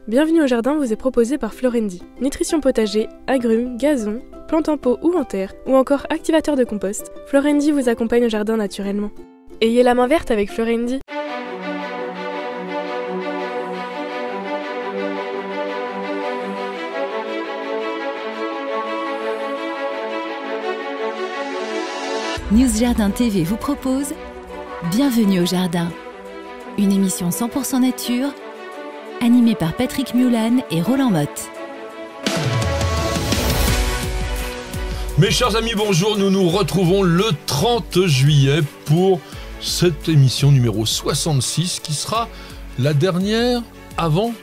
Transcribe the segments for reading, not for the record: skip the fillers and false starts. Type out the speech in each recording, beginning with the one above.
Bienvenue au jardin vous est proposé par Florendi. Nutrition potager, agrumes, gazon, plantes en pot ou en terre, ou encore activateur de compost, Florendi vous accompagne au jardin naturellement. Ayez la main verte avec Florendi. News Jardin TV vous propose Bienvenue au jardin, une émission 100% nature, animée par Patrick Mulan et Roland Motte. Mes chers amis, bonjour, nous nous retrouvons le 30 juillet pour cette émission numéro 66 qui sera la dernière avant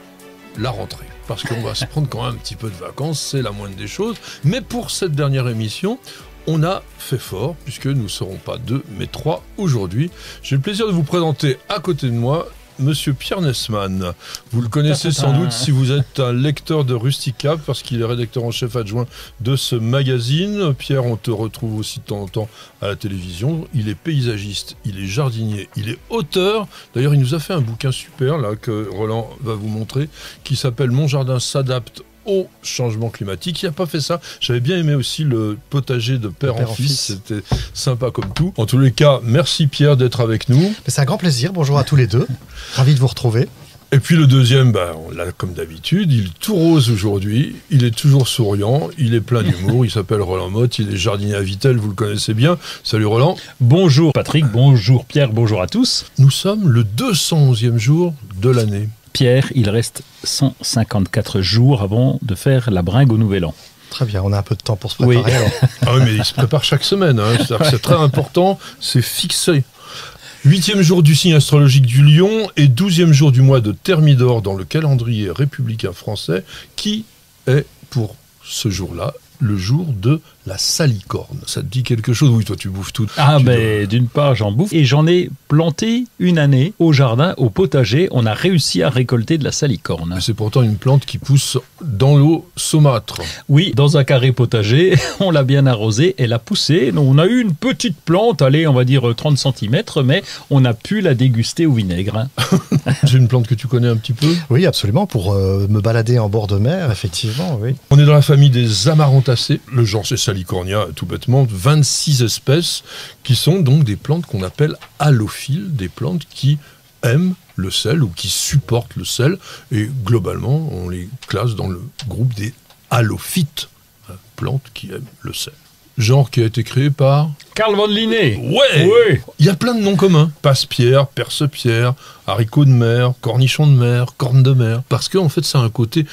la rentrée. Parce qu'on va se prendre quand même un petit peu de vacances, c'est la moindre des choses. Mais pour cette dernière émission, on a fait fort, puisque nous ne serons pas deux, mais trois aujourd'hui. J'ai le plaisir de vous présenter à côté de moi Monsieur Pierre Nesman. Vous le connaissez sans doute si vous êtes un lecteur de Rusticap, parce qu'il est rédacteur en chef adjoint de ce magazine. Pierre, on te retrouve aussi de temps en temps à la télévision. Il est paysagiste, il est jardinier, il est auteur. D'ailleurs, il nous a fait un bouquin super, là, que Roland va vous montrer, qui s'appelle « Mon jardin s'adapte au changement climatique ». Il n'a pas fait ça. J'avais bien aimé aussi le potager de père en fils. C'était sympa comme tout. En tous les cas, merci Pierre d'être avec nous. C'est un grand plaisir. Bonjour à tous les deux. Ravi de vous retrouver. Et puis le deuxième, on l'a comme d'habitude. Il est tout rose aujourd'hui. Il est toujours souriant. Il est plein d'humour. Il s'appelle Roland Motte. Il est jardinier à Vittel. Vous le connaissez bien. Salut Roland. Bonjour Patrick. Bonjour Pierre. Bonjour à tous. Nous sommes le 211e jour de l'année. Pierre, il reste 154 jours avant de faire la bringue au Nouvel An. Très bien, on a un peu de temps pour se préparer. Oui. Alors. Ah oui, mais il se prépare chaque semaine. Hein. C'est très important, c'est fixé. 8e jour du signe astrologique du Lion et 12e jour du mois de Thermidor dans le calendrier républicain français, qui est pour ce jour-là le jour de la salicorne. Ça te dit quelque chose? Oui, toi tu bouffes tout. Ah ben, d'une part j'en bouffe et j'en ai planté une année au jardin, au potager. On a réussi à récolter de la salicorne. C'est pourtant une plante qui pousse dans l'eau saumâtre. Oui, dans un carré potager, on l'a bien arrosé, elle a poussé. On a eu une petite plante, allez, on va dire 30 cm, mais on a pu la déguster au vinaigre. C'est une plante que tu connais un petit peu? Oui, absolument, pour me balader en bord de mer, effectivement, oui. On est dans la famille des amarantacées. Le genre c'est Salicornia, tout bêtement, 26 espèces qui sont donc des plantes qu'on appelle halophiles, des plantes qui aiment le sel ou qui supportent le sel. Et globalement, on les classe dans le groupe des halophytes, plantes qui aiment le sel. Genre qui a été créé par Carl von Linné. Ouais, oui. Il y a plein de noms communs. Passe-pierre, perce-pierre, haricot de mer, cornichon de mer, corne de mer. Parce qu'en fait, ça a un côté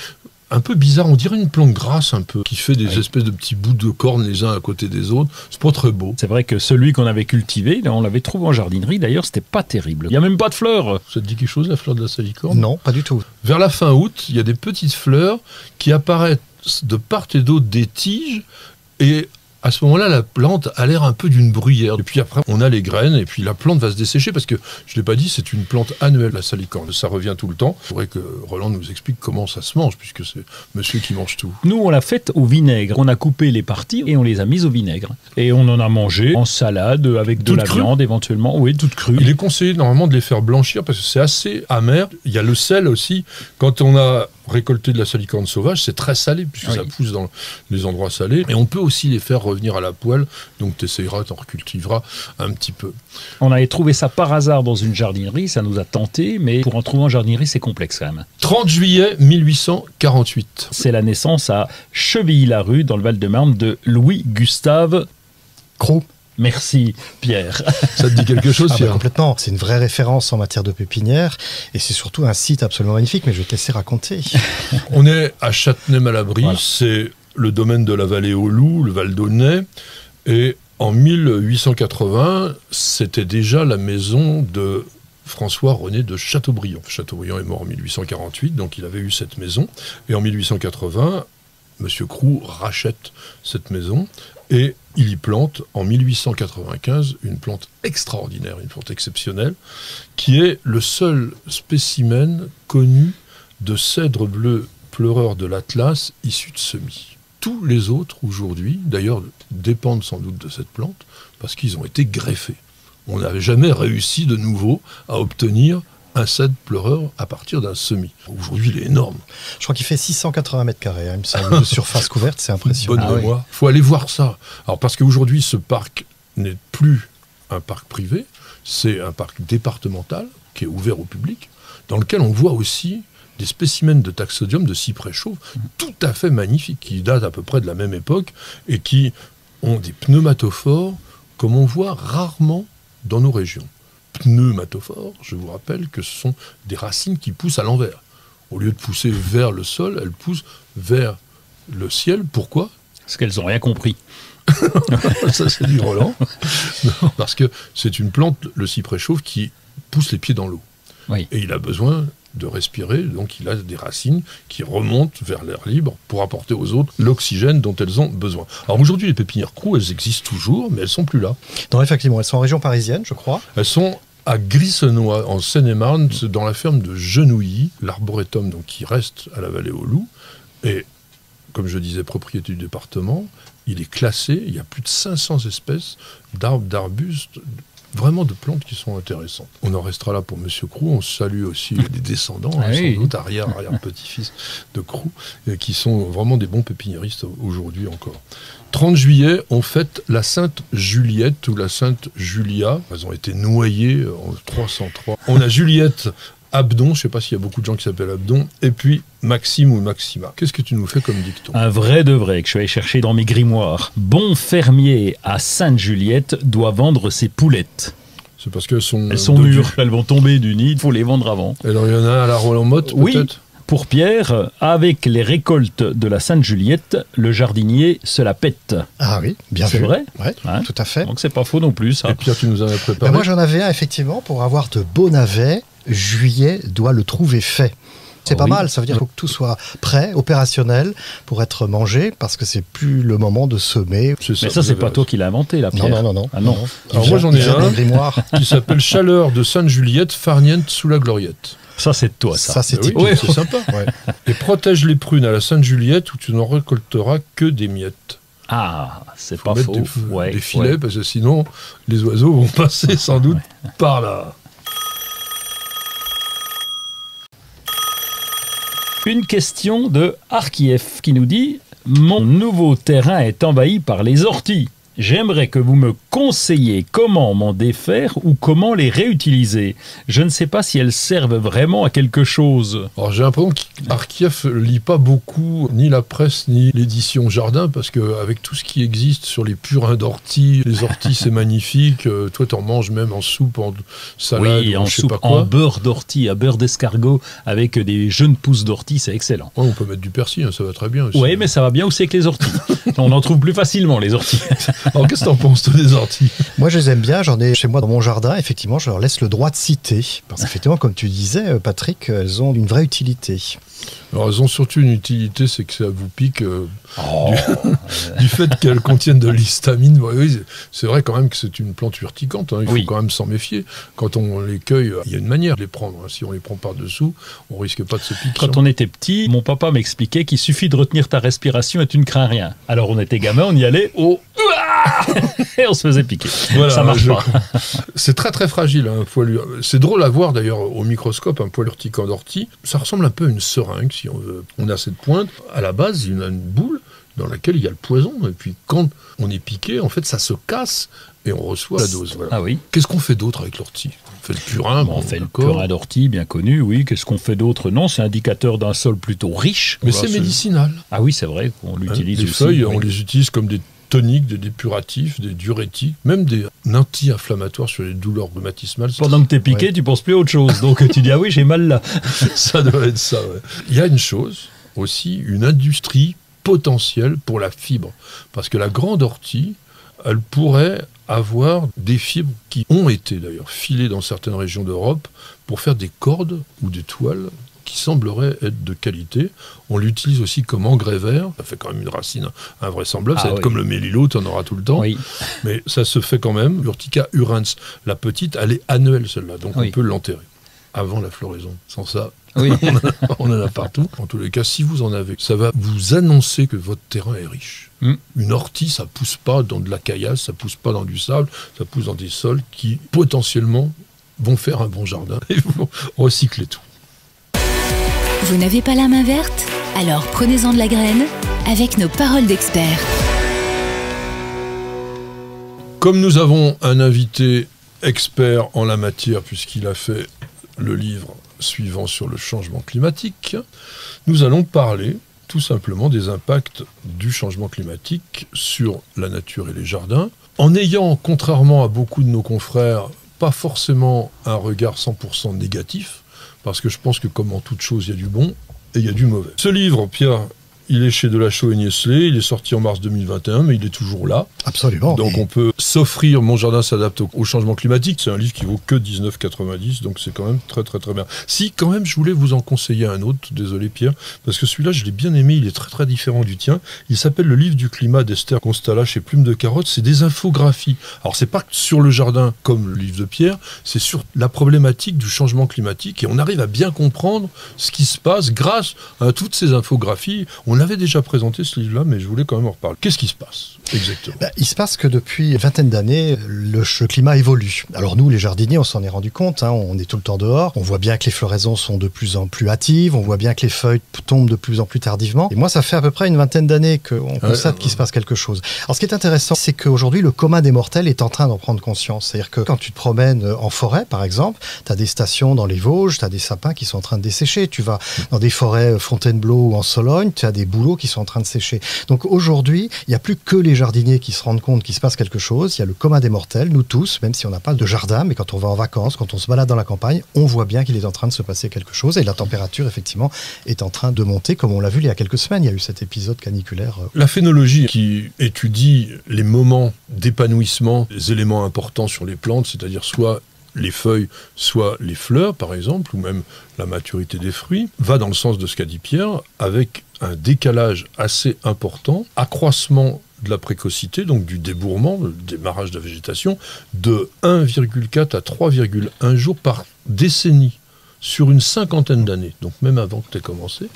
un peu bizarre, on dirait une plante grasse un peu, qui fait des espèces de petits bouts de cornes les uns à côté des autres. C'est pas très beau. C'est vrai que celui qu'on avait cultivé, on l'avait trouvé en jardinerie, d'ailleurs, c'était pas terrible. Il n'y a même pas de fleurs. Ça te dit quelque chose, la fleur de la salicorne? Non, pas du tout. Vers la fin août, il y a des petites fleurs qui apparaissent de part et d'autre des tiges, et à ce moment-là, la plante a l'air un peu d'une bruyère. Et puis après, on a les graines, et puis la plante va se dessécher, parce que, je ne l'ai pas dit, c'est une plante annuelle, la salicorne. Ça revient tout le temps. Il faudrait que Roland nous explique comment ça se mange, puisque c'est monsieur qui mange tout. Nous, on l'a faite au vinaigre. On a coupé les parties et on les a mises au vinaigre. Et on en a mangé en salade, avec de la viande éventuellement. Oui, toute crue. Il est conseillé normalement de les faire blanchir, parce que c'est assez amer. Il y a le sel aussi. Quand on a récolter de la salicorne sauvage, c'est très salé, puisque ça pousse dans les endroits salés. Et on peut aussi les faire revenir à la poêle, donc tu essayeras, tu en recultiveras un petit peu. On avait trouvé ça par hasard dans une jardinerie, ça nous a tenté, mais pour en trouver en jardinerie, c'est complexe quand même. 30 juillet 1848. C'est la naissance à Chevilly-la-Rue, dans le Val-de-Marne, de Louis-Gustave Cros. Merci Pierre. Ça te dit quelque chose, Pierre? Complètement, c'est une vraie référence en matière de pépinière et c'est surtout un site absolument magnifique, mais je vais te laisser raconter. On est à Châtenay-Malabry, voilà. C'est le domaine de la vallée aux Loups, le Val d'Aulnay, et en 1880, c'était déjà la maison de François-René de Chateaubriand. Chateaubriand est mort en 1848, donc il avait eu cette maison, et en 1880, Monsieur Cros rachète cette maison, et il y plante en 1895 une plante extraordinaire, une plante exceptionnelle, qui est le seul spécimen connu de cèdre bleu pleureur de l'Atlas issu de semis. Tous les autres aujourd'hui, d'ailleurs, dépendent sans doute de cette plante, parce qu'ils ont été greffés. On n'avait jamais réussi de nouveau à obtenir un cèdre pleureur à partir d'un semis. Aujourd'hui, il est énorme. Je crois qu'il fait 680 mètres carrés, il me semble, de surface couverte, c'est impressionnant. Bonne mémoire. Il faut aller voir ça. Alors, parce qu'aujourd'hui, ce parc n'est plus un parc privé, c'est un parc départemental qui est ouvert au public, dans lequel on voit aussi des spécimens de taxodium, de cyprès chauve, tout à fait magnifiques, qui datent à peu près de la même époque et qui ont des pneumatophores comme on voit rarement dans nos régions. Pneumatophores, je vous rappelle que ce sont des racines qui poussent à l'envers. Au lieu de pousser vers le sol, elles poussent vers le ciel. Pourquoi ? Parce qu'elles n'ont rien compris. Ça, c'est du Roland. Non, parce que c'est une plante, le cyprès chauve, qui pousse les pieds dans l'eau. Oui. Et il a besoin de respirer, donc il a des racines qui remontent vers l'air libre pour apporter aux autres l'oxygène dont elles ont besoin. Alors aujourd'hui, les pépinières Crou, elles existent toujours, mais elles sont plus là. Non, effectivement, elles sont en région parisienne, je crois. Elles sont à Grissenois, en Seine-et-Marne, dans la ferme de Genouilly, l'arboretum donc, qui reste à la vallée aux Loups. Et, comme je disais, propriété du département, il est classé, il y a plus de 500 espèces d'arbres, d'arbustes, vraiment de plantes qui sont intéressantes. On en restera là pour Monsieur Crou. On salue aussi les descendants, oui. sans doute arrière-petit-fils de Crou, qui sont vraiment des bons pépiniéristes aujourd'hui encore. 30 juillet, on fête la Sainte Juliette ou la Sainte Julia. Elles ont été noyées en 303. On a Juliette Abdon, je ne sais pas s'il y a beaucoup de gens qui s'appellent Abdon, et puis Maxime ou Maxima. Qu'est-ce que tu nous fais comme dicton ? Un vrai de vrai que je suis allé chercher dans mes grimoires. Bon fermier à Sainte-Juliette doit vendre ses poulettes. C'est parce qu'elles sont... Elles sont mûres, elles vont tomber du nid, il faut les vendre avant. Alors il y en a un à la Roland-Motte, Oui. peut-être ? Pour Pierre, avec les récoltes de la Sainte-Juliette, le jardinier se la pète. Ah oui, bien C'est vu. vrai ? Ouais, Hein ? tout à fait. Donc c'est pas faux non plus, ça. Et Pierre, tu nous en as préparé. Ben moi, j'en avais un, effectivement, pour avoir de beaux navets. Juillet doit le trouver fait. C'est pas oui. mal, ça veut dire qu'il faut que tout soit prêt, opérationnel, pour être mangé, parce que c'est plus le moment de semer. Mais ça, c'est pas toi qui l'as inventé, là, Pierre. Non. Ah non. Alors moi, j'en ai un grimoire. qui s'appelle Chaleur de Sainte-Juliette, farniente sous la gloriette. Ça, c'est de toi, ça. Ça, c'est Oui, typique. c'est sympa. Ouais. Et protège les prunes à la Sainte-Juliette où tu n'en récolteras que des miettes. Ah, c'est Faut pas mettre faux. des filets parce que sinon les oiseaux vont passer sans doute par là. Une question de Arkiev qui nous dit « Mon nouveau terrain est envahi par les orties. J'aimerais que vous me conseilliez comment m'en défaire ou comment les réutiliser. Je ne sais pas si elles servent vraiment à quelque chose. » Alors j'ai l'impression qu'Arkiev ne lit pas beaucoup ni la presse ni l'édition Jardin parce qu'avec tout ce qui existe sur les purins d'orties, les orties c'est magnifique, toi t'en manges même en soupe, en salade, Oui, ou en je sais soupe, pas quoi. en beurre d'ortie, à beurre d'escargot, avec des jeunes pousses d'ortie, c'est excellent. Ouais, on peut mettre du persil, hein, ça va très bien aussi. Oui, mais ça va bien aussi avec les orties. On en trouve plus facilement, les orties. Alors qu'est-ce que t'en penses toi des orties ? Moi, je les aime bien. J'en ai chez moi dans mon jardin. Effectivement, je leur laisse le droit de citer. Parce qu'effectivement, comme tu disais, Patrick, elles ont une vraie utilité. Alors elles ont surtout une utilité, c'est que ça vous pique du fait qu'elles contiennent de l'histamine. Oui, c'est vrai quand même que c'est une plante urticante, hein, il faut Oui. quand même s'en méfier. Quand on les cueille, il y a une manière de les prendre. Hein. Si on les prend par-dessous, on risque pas de se piquer. Quand on était petit, mon papa m'expliquait qu'il suffit de retenir ta respiration et tu ne crains rien. Alors on était gamin, on y allait, et on se faisait piquer. Voilà, Ça marche pas. C'est très très fragile, hein, un poil. C'est drôle à voir d'ailleurs au microscope, un poil urticant d'ortie. Ça ressemble un peu à une seringue, si on veut. On a cette pointe. À la base, il y a une boule dans laquelle il y a le poison. Et puis quand on est piqué, en fait, ça se casse et on reçoit la dose. Voilà. Ah oui. Qu'est-ce qu'on fait d'autre avec l'ortie ? On fait le purin. On fait le d'accord. purin d'ortie, bien connu, oui. Qu'est-ce qu'on fait d'autre ? Non, c'est indicateur d'un sol plutôt riche. Mais Voilà, c'est médicinal. Ah oui, c'est vrai qu'on l'utilise Les aussi. feuilles, oui. on les utilise comme des toniques, des dépuratifs, des diurétiques, même des anti-inflammatoires sur les douleurs rhumatismales. Pendant que t'es piqué, tu penses plus à autre chose. Donc tu dis, ah oui, j'ai mal là. Ça doit être ça, ouais. Il y a une chose, aussi, une industrie potentielle pour la fibre. Parce que la grande ortie, elle pourrait avoir des fibres qui ont été d'ailleurs filées dans certaines régions d'Europe pour faire des cordes ou des toiles qui sembleraient être de qualité. On l'utilise aussi comme engrais vert. Ça fait quand même une racine invraisemblable. Ah Ça va être oui. comme le mélilo, tu en auras tout le temps. Oui. Mais ça se fait quand même. L'Urtica urens, la petite, elle est annuelle celle-là. Donc Oui. on peut l'enterrer avant la floraison. Sans ça, Oui. on en a partout. En tous les cas, si vous en avez, ça va vous annoncer que votre terrain est riche. Une ortie, ça pousse pas dans de la caillasse, ça pousse pas dans du sable, ça pousse dans des sols qui potentiellement vont faire un bon jardin et vont recycler tout. Vous n'avez pas la main verte? Alors prenez-en de la graine avec nos paroles d'experts. Comme nous avons un invité expert en la matière, puisqu'il a fait le livre suivant sur le changement climatique, nous allons parler tout simplement des impacts du changement climatique sur la nature et les jardins, en ayant, contrairement à beaucoup de nos confrères, pas forcément un regard 100% négatif, parce que je pense que comme en toute chose, il y a du bon et il y a du mauvais. Ce livre, Pierre, il est chez Delachaux et Niestlé, il est sorti en mars 2021, mais il est toujours là. Absolument. Donc on peut s'offrir Mon jardin s'adapte au changement climatique. C'est un livre qui vaut que 19,90, donc c'est quand même très très très bien. Si, quand même, je voulais vous en conseiller un autre, désolé Pierre, parce que celui-là, je l'ai bien aimé, il est très très différent du tien. Il s'appelle Le livre du climat d'Esther Constalla chez Plume de Carotte. C'est des infographies. Alors c'est pas sur le jardin comme le livre de Pierre, c'est sur la problématique du changement climatique, et on arrive à bien comprendre ce qui se passe grâce à toutes ces infographies. On avait déjà présenté ce livre-là, mais je voulais quand même en reparler. Qu'est-ce qui se passe exactement? Il se passe que depuis une vingtaine d'années, le climat évolue. Alors nous, les jardiniers, on s'en est rendu compte, on est tout le temps dehors, on voit bien que les floraisons sont de plus en plus hâtives, on voit bien que les feuilles tombent de plus en plus tardivement. Et moi, ça fait à peu près une vingtaine d'années qu'on constate qu'il se passe quelque chose. Alors ce qui est intéressant, c'est qu'aujourd'hui, le commun des mortels est en train d'en prendre conscience. C'est-à-dire que quand tu te promènes en forêt, par exemple, tu as des stations dans les Vosges, tu as des sapins qui sont en train de dessécher. Tu vas dans des forêts Fontainebleau ou en Sologne, tu as des bouleaux qui sont en train de sécher. Donc aujourd'hui, il n'y a plus que les jardiniers qui se rendent compte qu'il se passe quelque chose. Il y a le commun des mortels, nous tous, même si on n'a pas de jardin, mais quand on va en vacances, quand on se balade dans la campagne, on voit bien qu'il est en train de se passer quelque chose, et la température, effectivement, est en train de monter, comme on l'a vu il y a quelques semaines. Il y a eu cet épisode caniculaire. La phénologie qui étudie les moments d'épanouissement, les éléments importants sur les plantes, c'est-à-dire soit les feuilles, soit les fleurs, par exemple, ou même la maturité des fruits, va dans le sens de ce qu'a dit Pierre, avec un décalage assez important, accroissement de la précocité, donc du débourrement, le démarrage de la végétation, de 1,4 à 3,1 jours par décennie, sur une cinquantaine d'années, donc même avant que tu aies commencé.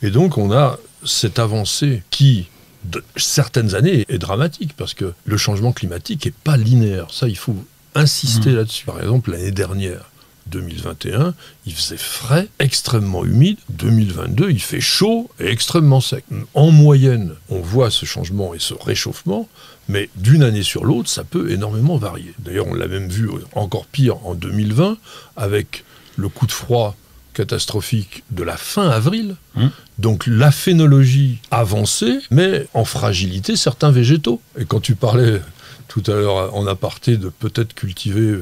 Et donc on a cette avancée qui, de certaines années, est dramatique, parce que le changement climatique n'est pas linéaire. Ça, il faut insister là-dessus. Par exemple, l'année dernière, 2021, il faisait frais, extrêmement humide. 2022, il fait chaud et extrêmement sec. En moyenne, on voit ce changement et ce réchauffement, mais d'une année sur l'autre, ça peut énormément varier. D'ailleurs, on l'a même vu encore pire en 2020, avec le coup de froid catastrophique de la fin avril. Donc la phénologie avancée, mais en fragilité certains végétaux. Et quand tu parlais tout à l'heure en aparté de peut-être cultiver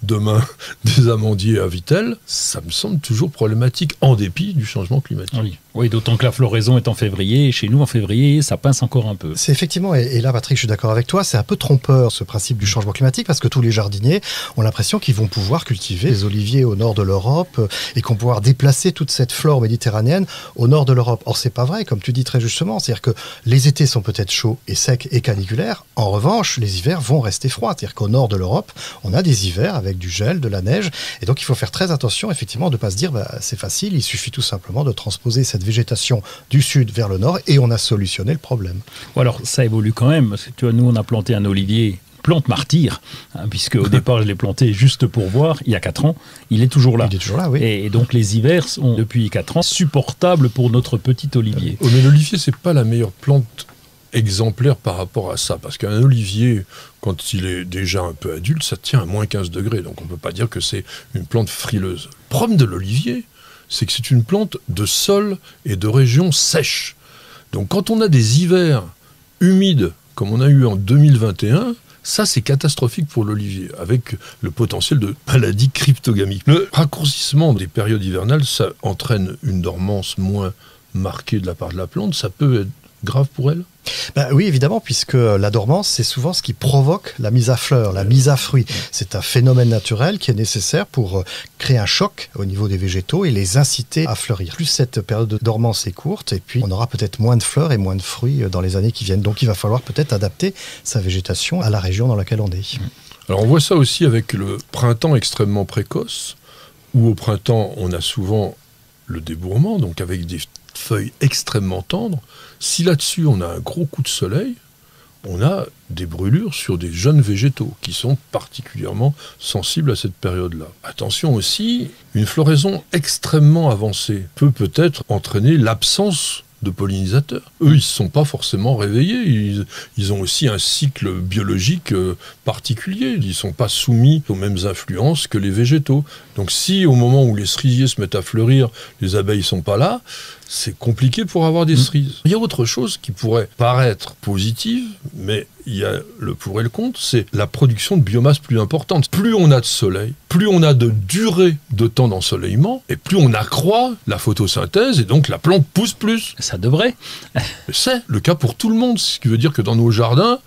demain des amandiers à Vittel, ça me semble toujours problématique en dépit du changement climatique. Oui, d'autant que la floraison est en février, et chez nous en février, ça pince encore un peu. C'est effectivement, et là Patrick, je suis d'accord avec toi, c'est un peu trompeur ce principe du changement climatique, parce que tous les jardiniers ont l'impression qu'ils vont pouvoir cultiver des oliviers au nord de l'Europe et qu'on va pouvoir déplacer toute cette flore méditerranéenne au nord de l'Europe. Or c'est pas vrai, comme tu dis très justement, c'est-à-dire que les étés sont peut-être chauds et secs et caniculaires, en revanche les hivers vont rester froids, c'est-à-dire qu'au nord de l'Europe, on a des hivers avec du gel, de la neige, et donc il faut faire très attention effectivement de ne pas se dire c'est facile, il suffit tout simplement de transposer cette végétation du sud vers le nord et on a solutionné le problème. Bon, alors ça évolue quand même, parce que tu vois, nous on a planté un olivier, plante martyr, puisque au départ je l'ai planté juste pour voir, il y a 4 ans, il est toujours là. Il est toujours là, oui. Et donc les hivers sont depuis 4 ans supportables pour notre petit olivier. Mais l'olivier, c'est pas la meilleure plante exemplaire par rapport à ça, parce qu'un olivier, quand il est déjà un peu adulte, ça tient à moins 15 degrés, donc on ne peut pas dire que c'est une plante frileuse. Le problème de l'olivier, c'est que c'est une plante de sol et de région sèche. Donc quand on a des hivers humides, comme on a eu en 2021, ça c'est catastrophique pour l'olivier, avec le potentiel de maladies cryptogamiques. Le raccourcissement des périodes hivernales, ça entraîne une dormance moins marquée de la part de la plante, ça peut être grave pour elle? Oui, évidemment, puisque la dormance, c'est souvent ce qui provoque la mise à fleur, la mise à fruit. C'est un phénomène naturel qui est nécessaire pour créer un choc au niveau des végétaux et les inciter à fleurir. Plus cette période de dormance est courte, et puis on aura peut-être moins de fleurs et moins de fruits dans les années qui viennent. Donc il va falloir peut-être adapter sa végétation à la région dans laquelle on est. Alors on voit ça aussi avec le printemps extrêmement précoce, où au printemps on a souvent le débourrement, donc avec des feuilles extrêmement tendres. Si là-dessus on a un gros coup de soleil, on a des brûlures sur des jeunes végétaux qui sont particulièrement sensibles à cette période-là. Attention aussi, une floraison extrêmement avancée peut peut-être entraîner l'absence de pollinisateurs. Eux, ils ne sont pas forcément réveillés. Ils ont aussi un cycle biologique particulier. Ils ne sont pas soumis aux mêmes influences que les végétaux. Donc si au moment où les cerisiers se mettent à fleurir, les abeilles ne sont pas là, c'est compliqué pour avoir des cerises. Il y a autre chose qui pourrait paraître positive, mais il y a le pour et le contre, c'est la production de biomasse plus importante. Plus on a de soleil, plus on a de durée de temps d'ensoleillement, et plus on accroît la photosynthèse, et donc la plante pousse plus. Ça devrait. C'est le cas pour tout le monde, ce qui veut dire que dans nos jardins,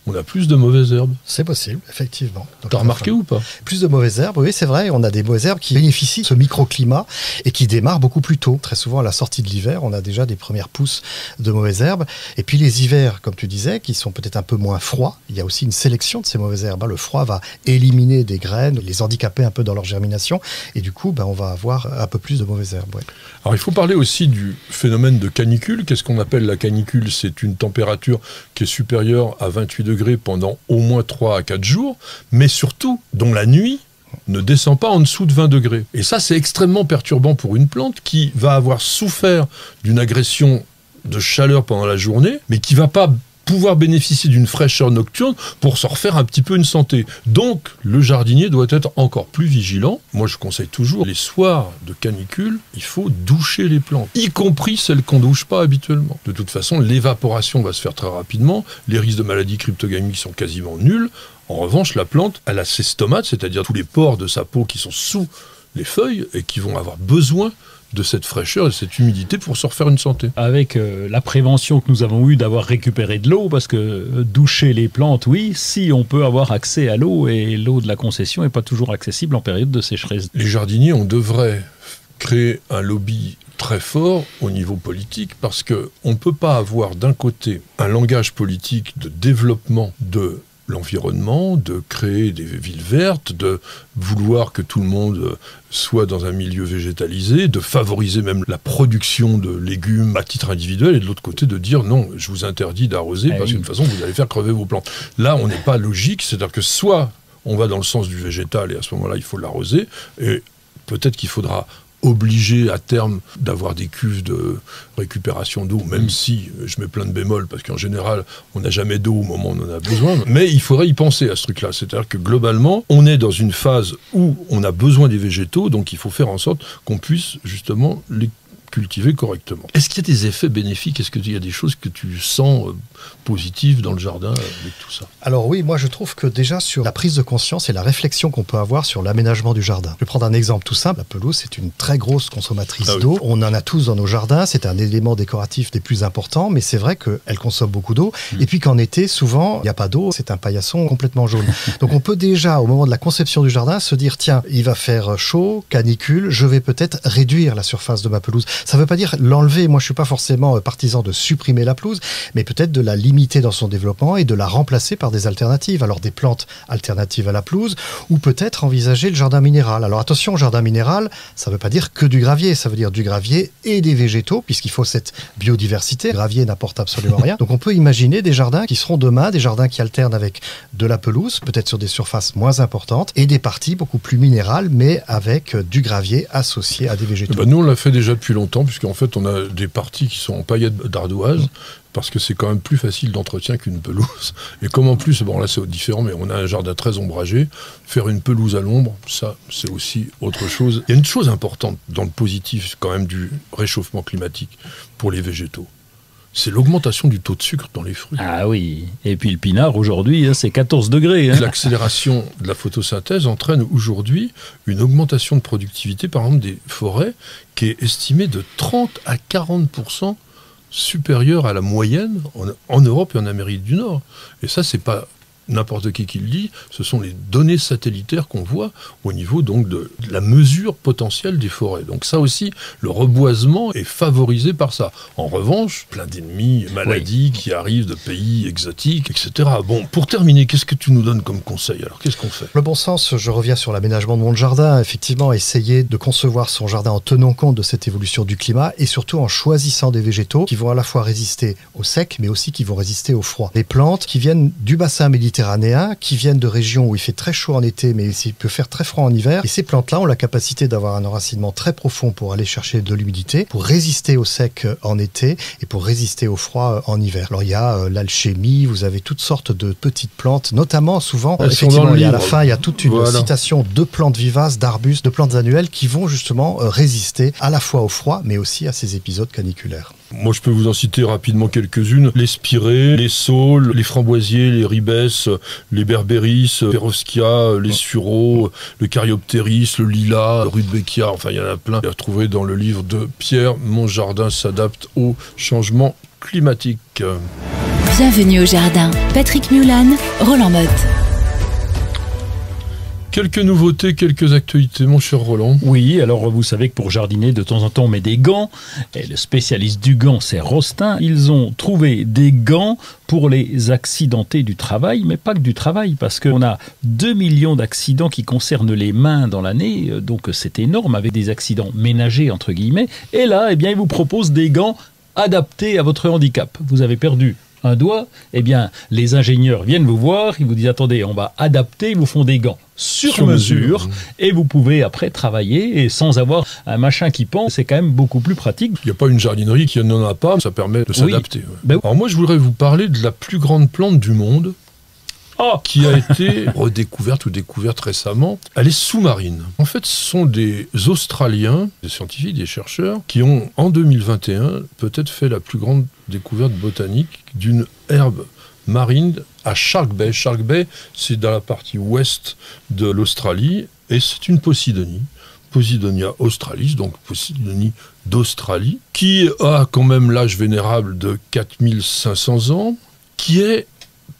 on a plus de mauvaises herbes. C'est possible, effectivement. T'as remarqué ou pas? Plus de mauvaises herbes, oui, c'est vrai. On a des mauvaises herbes qui bénéficient de ce microclimat et qui démarrent beaucoup plus tôt. Très souvent, à la sortie de l'hiver, on a déjà des premières pousses de mauvaises herbes. Et puis les hivers, comme tu disais, qui sont peut-être un peu moins froids, il y a aussi une sélection de ces mauvaises herbes. Le froid va éliminer des graines, les handicaper un peu dans leur germination. Et du coup, on va avoir un peu plus de mauvaises herbes. Ouais. Alors, il faut parler aussi du phénomène de canicule. Qu'est-ce qu'on appelle la canicule? C'est une température qui est supérieure à 28 degrés pendant au moins 3 à 4 jours, mais surtout dont la nuit ne descend pas en dessous de 20 degrés. Et ça, c'est extrêmement perturbant pour une plante qui va avoir souffert d'une agression de chaleur pendant la journée, mais qui ne va pas pouvoir bénéficier d'une fraîcheur nocturne pour se refaire un petit peu une santé. Donc, le jardinier doit être encore plus vigilant. Moi, je conseille toujours, les soirs de canicule, il faut doucher les plantes, y compris celles qu'on ne douche pas habituellement. De toute façon, l'évaporation va se faire très rapidement, les risques de maladies cryptogamiques sont quasiment nuls. En revanche, la plante, elle a ses stomates, c'est-à-dire tous les pores de sa peau qui sont sous les feuilles et qui vont avoir besoin de cette fraîcheur et de cette humidité pour se refaire une santé. Avec la prévention que nous avons eue d'avoir récupéré de l'eau, parce que doucher les plantes, oui, si on peut avoir accès à l'eau, et l'eau de la concession n'est pas toujours accessible en période de sécheresse. Les jardiniers, on devrait créer un lobby très fort au niveau politique, parce qu'on ne peut pas avoir d'un côté un langage politique de développement de l'environnement, de créer des villes vertes, de vouloir que tout le monde soit dans un milieu végétalisé, de favoriser même la production de légumes à titre individuel, et de l'autre côté de dire non, je vous interdis d'arroser parce que de toute façon vous allez faire crever vos plantes. Là, on n'est pas logique, c'est-à-dire que soit on va dans le sens du végétal et à ce moment-là il faut l'arroser, et peut-être qu'il faudra obligé à terme d'avoir des cuves de récupération d'eau, même si je mets plein de bémols, parce qu'en général, on n'a jamais d'eau au moment où on en a besoin. Mais il faudrait y penser à ce truc-là. C'est-à-dire que globalement, on est dans une phase où on a besoin des végétaux, donc il faut faire en sorte qu'on puisse justement les cultiver correctement. Est-ce qu'il y a des effets bénéfiques? Est-ce qu'il y a des choses que tu sens positives dans le jardin avec tout ça? Alors oui, moi je trouve que déjà sur la prise de conscience et la réflexion qu'on peut avoir sur l'aménagement du jardin. Je vais prendre un exemple tout simple. La pelouse, c'est une très grosse consommatrice d'eau. On en a tous dans nos jardins. C'est un élément décoratif des plus importants, mais c'est vrai qu'elle consomme beaucoup d'eau. Et puis qu'en été, souvent, il n'y a pas d'eau. C'est un paillasson complètement jaune. Donc on peut déjà, au moment de la conception du jardin, se dire, tiens, il va faire chaud, canicule, je vais peut-être réduire la surface de ma pelouse. Ça ne veut pas dire l'enlever. Moi, je ne suis pas forcément partisan de supprimer la pelouse, mais peut-être de la limiter dans son développement et de la remplacer par des alternatives. Alors, des plantes alternatives à la pelouse, ou peut-être envisager le jardin minéral. Alors, attention, jardin minéral, ça ne veut pas dire que du gravier. Ça veut dire du gravier et des végétaux, puisqu'il faut cette biodiversité. Le gravier n'apporte absolument rien. Donc, on peut imaginer des jardins qui seront demain, des jardins qui alternent avec de la pelouse, peut-être sur des surfaces moins importantes, et des parties beaucoup plus minérales, mais avec du gravier associé à des végétaux. Nous, on l'a fait déjà depuis longtemps, puisqu'en fait, on a des parties qui sont en paillettes d'ardoise, parce que c'est quand même plus facile d'entretien qu'une pelouse. Et comme en plus, bon là c'est différent, mais on a un jardin très ombragé, faire une pelouse à l'ombre, ça c'est aussi autre chose. Il y a une chose importante dans le positif quand même du réchauffement climatique pour les végétaux. C'est l'augmentation du taux de sucre dans les fruits. Ah oui, et puis le pinard aujourd'hui, c'est 14 degrés. L'accélération de la photosynthèse entraîne aujourd'hui une augmentation de productivité, par exemple des forêts, qui est estimée de 30 à 40% supérieure à la moyenne en Europe et en Amérique du Nord. Et ça, c'est pas n'importe qui le dit, ce sont les données satellitaires qu'on voit au niveau donc de la mesure potentielle des forêts. Donc ça aussi, le reboisement est favorisé par ça. En revanche, plein d'ennemis, maladies qui arrivent de pays exotiques, etc. Bon, pour terminer, qu'est-ce que tu nous donnes comme conseil? Alors, qu'est-ce qu'on fait? Le bon sens, je reviens sur l'aménagement de mon jardin. Effectivement, essayer de concevoir son jardin en tenant compte de cette évolution du climat et surtout en choisissant des végétaux qui vont à la fois résister au sec, mais aussi qui vont résister au froid. Les plantes qui viennent du bassin méditerranéen, qui viennent de régions où il fait très chaud en été, mais il peut faire très froid en hiver. Et ces plantes-là ont la capacité d'avoir un enracinement très profond pour aller chercher de l'humidité, pour résister au sec en été et pour résister au froid en hiver. Alors il y a l'alchimie, vous avez toutes sortes de petites plantes, notamment souvent, effectivement, à la fin, il y a toute une citation de plantes vivaces, d'arbustes, de plantes annuelles qui vont justement résister à la fois au froid, mais aussi à ces épisodes caniculaires. Moi, je peux vous en citer rapidement quelques-unes. Les spirées, les saules, les framboisiers, les ribes, les berbéris, perovskia, les sureaux, le caryoptéris, le lilas, le rudbeckia, enfin, il y en a plein. Vous les retrouverez dans le livre de Pierre, Mon jardin s'adapte au changement climatique. Bienvenue au jardin. Patrick Mulan, Roland Motte. Quelques nouveautés, quelques actualités, mon cher Roland. Oui, alors vous savez que pour jardiner, de temps en temps, on met des gants. Et le spécialiste du gant, c'est Rostin. Ils ont trouvé des gants pour les accidentés du travail, mais pas que du travail, parce qu'on a 2 millions d'accidents qui concernent les mains dans l'année, donc c'est énorme, avec des accidents ménagers, entre guillemets. Et là, eh bien, ils vous proposent des gants adaptés à votre handicap. Vous avez perdu un doigt, eh bien, les ingénieurs viennent vous voir, ils vous disent, attendez, on va adapter, ils vous font des gants sur mesure, et vous pouvez après travailler, et sans avoir un machin qui pend, c'est quand même beaucoup plus pratique. Il n'y a pas une jardinerie qui n'en a pas, ça permet de s'adapter. Oui. Ben, alors moi, je voudrais vous parler de la plus grande plante du monde, qui a été redécouverte ou découverte récemment. Elle est sous-marine. En fait, ce sont des Australiens, des scientifiques, des chercheurs, qui ont, en 2021, peut-être fait la plus grande découverte botanique d'une herbe marine à Shark Bay. Shark Bay, c'est dans la partie ouest de l'Australie, et c'est une Posidonie. Posidonia australis, donc Posidonie d'Australie, qui a quand même l'âge vénérable de 4500 ans, qui est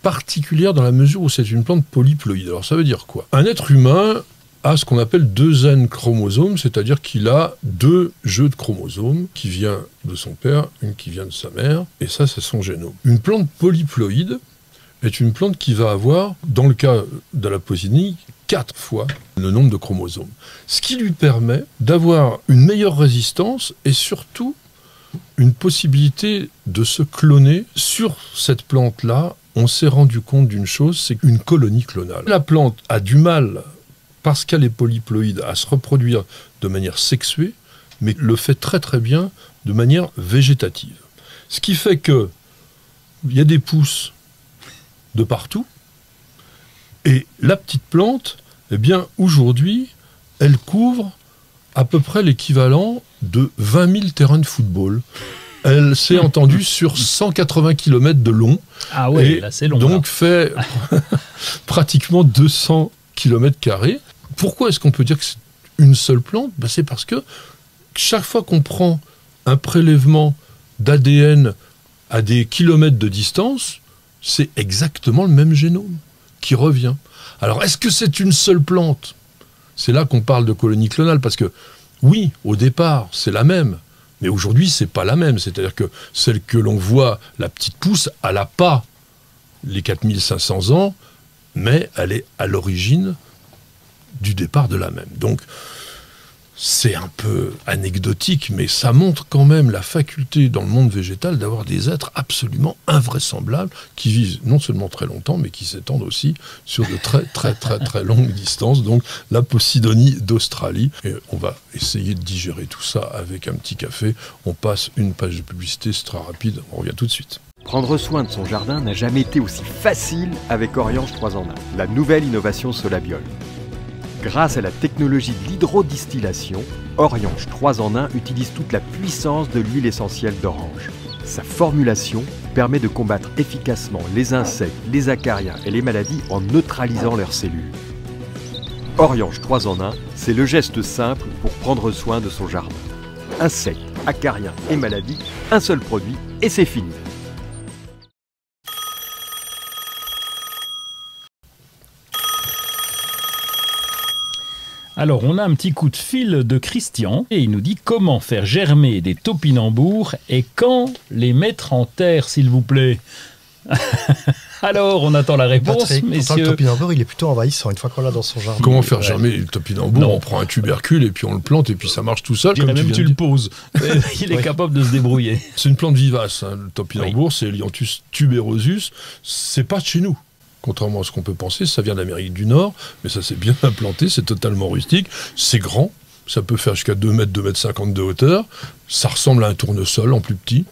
particulière dans la mesure où c'est une plante polyploïde. Alors ça veut dire quoi? Un être humain a ce qu'on appelle 2 N chromosomes, c'est-à-dire qu'il a 2 jeux de chromosomes, qui vient de son père, une qui vient de sa mère, et ça c'est son génome. Une plante polyploïde est une plante qui va avoir, dans le cas de la Posidonie, 4 fois le nombre de chromosomes. Ce qui lui permet d'avoir une meilleure résistance et surtout une possibilité de se cloner. Sur cette plante-là, on s'est rendu compte d'une chose, c'est qu'une colonie clonale. La plante a du mal, parce qu'elle est polyploïde, à se reproduire de manière sexuée, mais le fait très très bien de manière végétative. Ce qui fait que il y a des pousses de partout, et la petite plante, eh bien aujourd'hui, elle couvre à peu près l'équivalent de 20 000 terrains de football. Elle s'est entendue sur 180 km de long. Ah ouais, là c'est long. Donc fait pratiquement 200 km². Pourquoi est-ce qu'on peut dire que c'est une seule plante? C'est parce que chaque fois qu'on prend un prélèvement d'ADN à des kilomètres de distance, c'est exactement le même génome qui revient. Alors est-ce que c'est une seule plante? C'est là qu'on parle de colonie clonale, parce que oui, au départ, c'est la même. Mais aujourd'hui, c'est pas la même. C'est-à-dire que celle que l'on voit, la petite pousse, elle n'a pas les 4500 ans, mais elle est à l'origine du départ de la même. Donc, c'est un peu anecdotique, mais ça montre quand même la faculté dans le monde végétal d'avoir des êtres absolument invraisemblables qui vivent non seulement très longtemps, mais qui s'étendent aussi sur de très très très très longues distances. Donc la Posidonie d'Australie. Et on va essayer de digérer tout ça avec un petit café. On passe une page de publicité, c'est très rapide. On revient tout de suite. Prendre soin de son jardin n'a jamais été aussi facile avec Oriange 3 en 1, la nouvelle innovation Solabiol. Grâce à la technologie de l'hydrodistillation, Oriange 3 en 1 utilise toute la puissance de l'huile essentielle d'orange. Sa formulation permet de combattre efficacement les insectes, les acariens et les maladies en neutralisant leurs cellules. Oriange 3 en 1, c'est le geste simple pour prendre soin de son jardin. Insectes, acariens et maladies, un seul produit et c'est fini. Alors, on a un petit coup de fil de Christian et il nous dit comment faire germer des topinambours et quand les mettre en terre, s'il vous plaît. Alors, on attend la réponse, Patrick, pourtant, le messieurs. topinambour, il est plutôt envahissant une fois qu'on l'a dans son jardin. Comment faire germer le topinambour? Non. On prend un tubercule et puis on le plante et puis ça marche tout seul. Je dirais comme même viens tu de le dire. poses. Il est Oui. capable de se débrouiller. C'est une plante vivace, hein, le topinambour, c'est Elianthus tuberosus. C'est pas de chez nous. Contrairement à ce qu'on peut penser, ça vient d'Amérique du Nord, mais ça s'est bien implanté, c'est totalement rustique, c'est grand, ça peut faire jusqu'à 2 mètres, 2 mètres 50 de hauteur, ça ressemble à un tournesol en plus petit,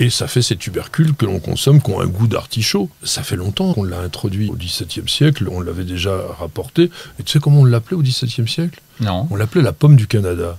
et ça fait ces tubercules que l'on consomme qui ont un goût d'artichaut. Ça fait longtemps qu'on l'a introduit au XVIIe siècle, on l'avait déjà rapporté, et tu sais comment on l'appelait au XVIIe siècle? Non. On l'appelait la pomme du Canada,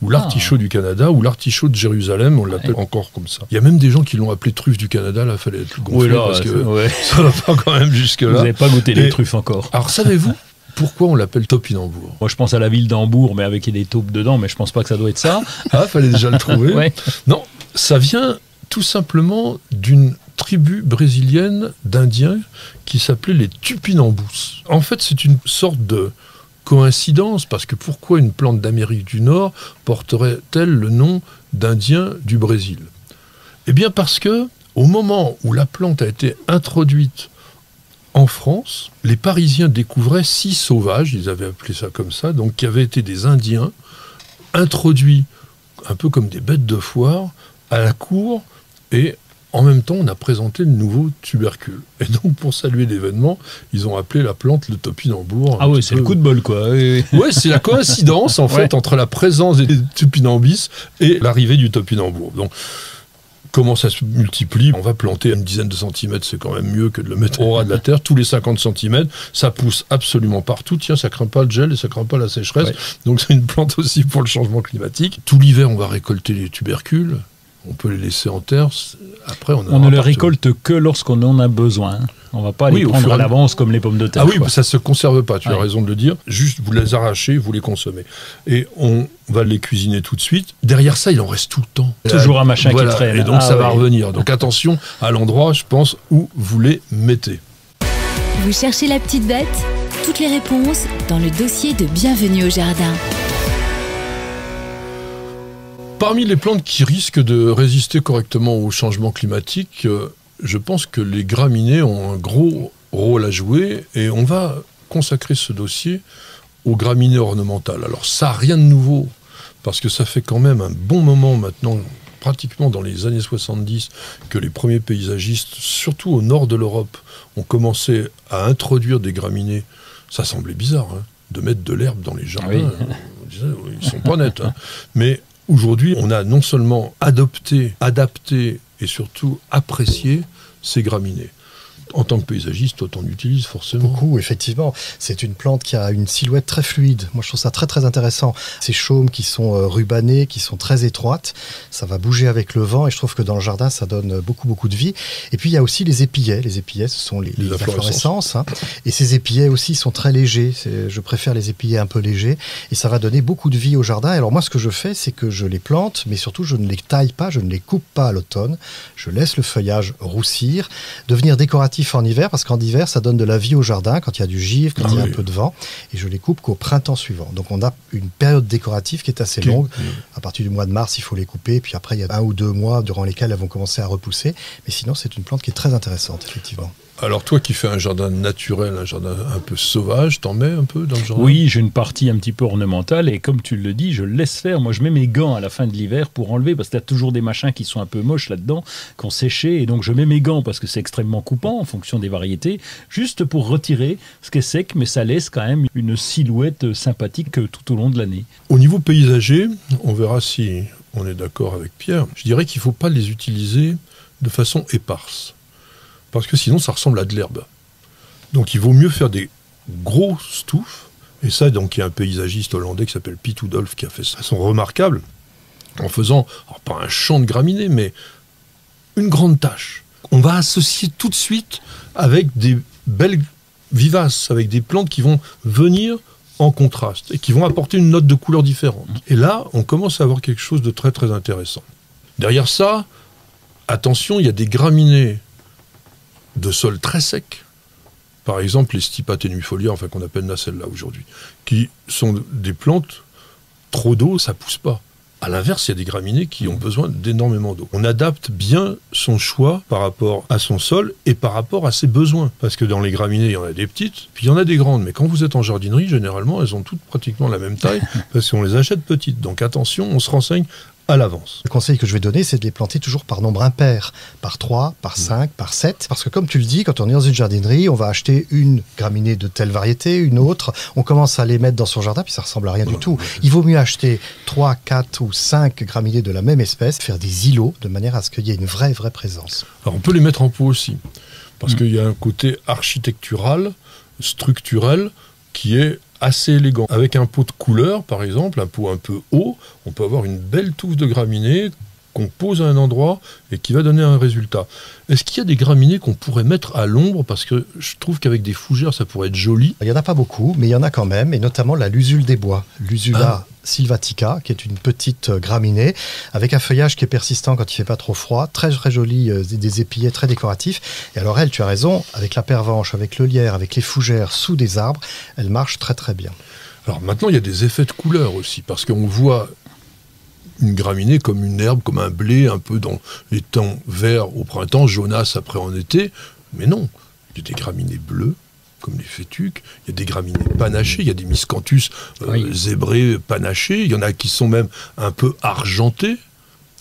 ou l'artichaut du Canada, ou l'artichaut de Jérusalem, on l'appelle encore comme ça. Il y a même des gens qui l'ont appelé truffe du Canada, là, fallait être gonflé, Oui, là, parce que ouais. ça va pas quand même Vous jusque-là. n'avez pas goûté les Et- truffes encore. Alors, savez-vous pourquoi on l'appelle topinambour? Moi, je pense à la ville d'Hambourg, mais avec des taupes dedans, mais je pense pas que ça doit être ça. Ah, fallait déjà le trouver. Ouais. Non, ça vient tout simplement d'une tribu brésilienne d'Indiens qui s'appelait les Tupinambous. En fait, c'est une sorte de coïncidence, parce que pourquoi une plante d'Amérique du Nord porterait-elle le nom d'Indien du Brésil? Eh bien parce que, au moment où la plante a été introduite en France, les Parisiens découvraient 6 sauvages, ils avaient appelé ça comme ça, donc qui avaient été des Indiens introduits un peu comme des bêtes de foire à la cour, et en même temps on a présenté le nouveau tubercule. Et donc pour saluer l'événement, ils ont appelé la plante le topinambour. Ah oui, c'est le coup de bol, quoi. Oui, oui. Ouais, c'est la coïncidence en fait Ouais. entre la présence des tupinambis et l'arrivée du topinambour. Donc comment ça se multiplie? On va planter une dizaine de centimètres, c'est quand même mieux que de le mettre au ras de la terre. Tous les 50 centimètres, ça pousse absolument partout. Tiens, ça craint pas le gel et ça craint pas la sécheresse. Ouais. Donc c'est une plante aussi pour le changement climatique. Tout l'hiver, on va récolter les tubercules. On peut les laisser en terre. Après, on On ne aura les partout. récolte que lorsqu'on en a besoin. On va pas Oui, les au prendre fur et à à l'avance comme les pommes de terre. Ah oui, quoi. ça se conserve pas, tu as Ouais. raison de le dire. Juste, vous les arrachez, vous les consommez. Et on va les cuisiner tout de suite. Derrière ça, il en reste tout le temps. Toujours un machin qui Voilà. traîne. Et donc, Ah ça va ouais. revenir. Donc, attention à l'endroit, je pense, où vous les mettez. Vous cherchez la petite bête? Toutes les réponses dans le dossier de Bienvenue au jardin. Parmi les plantes qui risquent de résister correctement au changement climatique, je pense que les graminées ont un gros rôle à jouer et on va consacrer ce dossier aux graminées ornementales. Alors ça n'a rien de nouveau, parce que ça fait quand même un bon moment maintenant, pratiquement dans les années 70, que les premiers paysagistes, surtout au nord de l'Europe, ont commencé à introduire des graminées. Ça semblait bizarre, hein, de mettre de l'herbe dans les jardins. Oui. On disait, oui, ils sont pas nets. Hein. Mais aujourd'hui, on a non seulement adopté, adapté et surtout apprécié ces graminées. En tant que paysagiste, toi, t'en utilises forcément. Beaucoup, effectivement. C'est une plante qui a une silhouette très fluide. Moi, je trouve ça très, très intéressant. Ces chaumes qui sont rubanées, qui sont très étroites, ça va bouger avec le vent et je trouve que dans le jardin, ça donne beaucoup, beaucoup de vie. Et puis, il y a aussi les épillets. Les épillets, ce sont les inflorescences. Hein. Et ces épillets aussi sont très légers. Je préfère les épillets un peu légers et ça va donner beaucoup de vie au jardin. Alors moi, ce que je fais, c'est que je les plante, mais surtout, je ne les taille pas, je ne les coupe pas à l'automne. Je laisse le feuillage roussir, devenir décoratif en hiver, parce qu'en hiver, ça donne de la vie au jardin quand il y a du givre, quand il y a un peu de vent, et je les coupe qu'au printemps suivant. Donc on a une période décorative qui est assez longue. À partir du mois de mars, il faut les couper, puis après, il y a 1 ou 2 mois durant lesquels elles vont commencer à repousser. Mais sinon, c'est une plante qui est très intéressante, effectivement. Alors toi qui fais un jardin naturel, un jardin un peu sauvage, t'en mets un peu dans le jardin? Oui, j'ai une partie un petit peu ornementale et comme tu le dis, je laisse faire. Moi, je mets mes gants à la fin de l'hiver pour enlever parce qu'il y a toujours des machins qui sont un peu moches là-dedans, qui ont séché. Et donc, je mets mes gants parce que c'est extrêmement coupant en fonction des variétés, juste pour retirer ce qui est sec, mais ça laisse quand même une silhouette sympathique tout au long de l'année. Au niveau paysager, on verra si on est d'accord avec Pierre, je dirais qu'il ne faut pas les utiliser de façon éparse. Parce que sinon, ça ressemble à de l'herbe. Donc, il vaut mieux faire des grosses touffes. Et ça, donc, il y a un paysagiste hollandais qui s'appelle Piet Oudolf qui a fait ça de façon remarquable, en faisant, alors, pas un champ de graminées, mais une grande tache. On va associer tout de suite avec des belles vivaces, avec des plantes qui vont venir en contraste et qui vont apporter une note de couleur différente. Et là, on commence à avoir quelque chose de très, très intéressant. Derrière ça, attention, il y a des graminées de sol très sec par exemple les Stipa tenuifolia, enfin qu'on appelle Nacella aujourd'hui, qui sont des plantes, trop d'eau, ça pousse pas. À l'inverse, il y a des graminées qui ont besoin d'énormément d'eau. On adapte bien son choix par rapport à son sol et par rapport à ses besoins. Parce que dans les graminées, il y en a des petites, puis il y en a des grandes. Mais quand vous êtes en jardinerie, généralement, elles ont toutes pratiquement la même taille, parce qu'on les achète petites. Donc attention, on se renseigne à l'avance. Le conseil que je vais donner, c'est de les planter toujours par nombre impair, par 3, par 5, par 7. Parce que comme tu le dis, quand on est dans une jardinerie, on va acheter une graminée de telle variété, une autre. On commence à les mettre dans son jardin, puis ça ressemble à rien du tout. Il vaut mieux acheter 3, 4 ou 5 graminées de la même espèce, faire des îlots, de manière à ce qu'il y ait une vraie présence. Alors on peut les mettre en pot aussi, parce qu'il y a un côté architectural, structurel, qui est assez élégant. Avec un pot de couleur, par exemple, un pot un peu haut, on peut avoir une belle touffe de graminées qu'on pose à un endroit et qui va donner un résultat. Est-ce qu'il y a des graminées qu'on pourrait mettre à l'ombre? Parce que je trouve qu'avec des fougères, ça pourrait être joli. Il n'y en a pas beaucoup, mais il y en a quand même, et notamment la lusule des bois. Lusula sylvatica, qui est une petite graminée, avec un feuillage qui est persistant quand il ne fait pas trop froid, très joli, des épillets très décoratifs. Et alors elle, tu as raison, avec la pervenche, avec le lierre, avec les fougères sous des arbres, elle marche très bien. Alors maintenant, il y a des effets de couleur aussi, parce qu'on voit une graminée comme une herbe, comme un blé, un peu dans les temps verts au printemps, jaunasse après en été. Mais non, il y a des graminées bleues, comme les fétuques, il y a des graminées panachées, il y a des miscanthus zébrés panachés, il y en a qui sont même un peu argentés.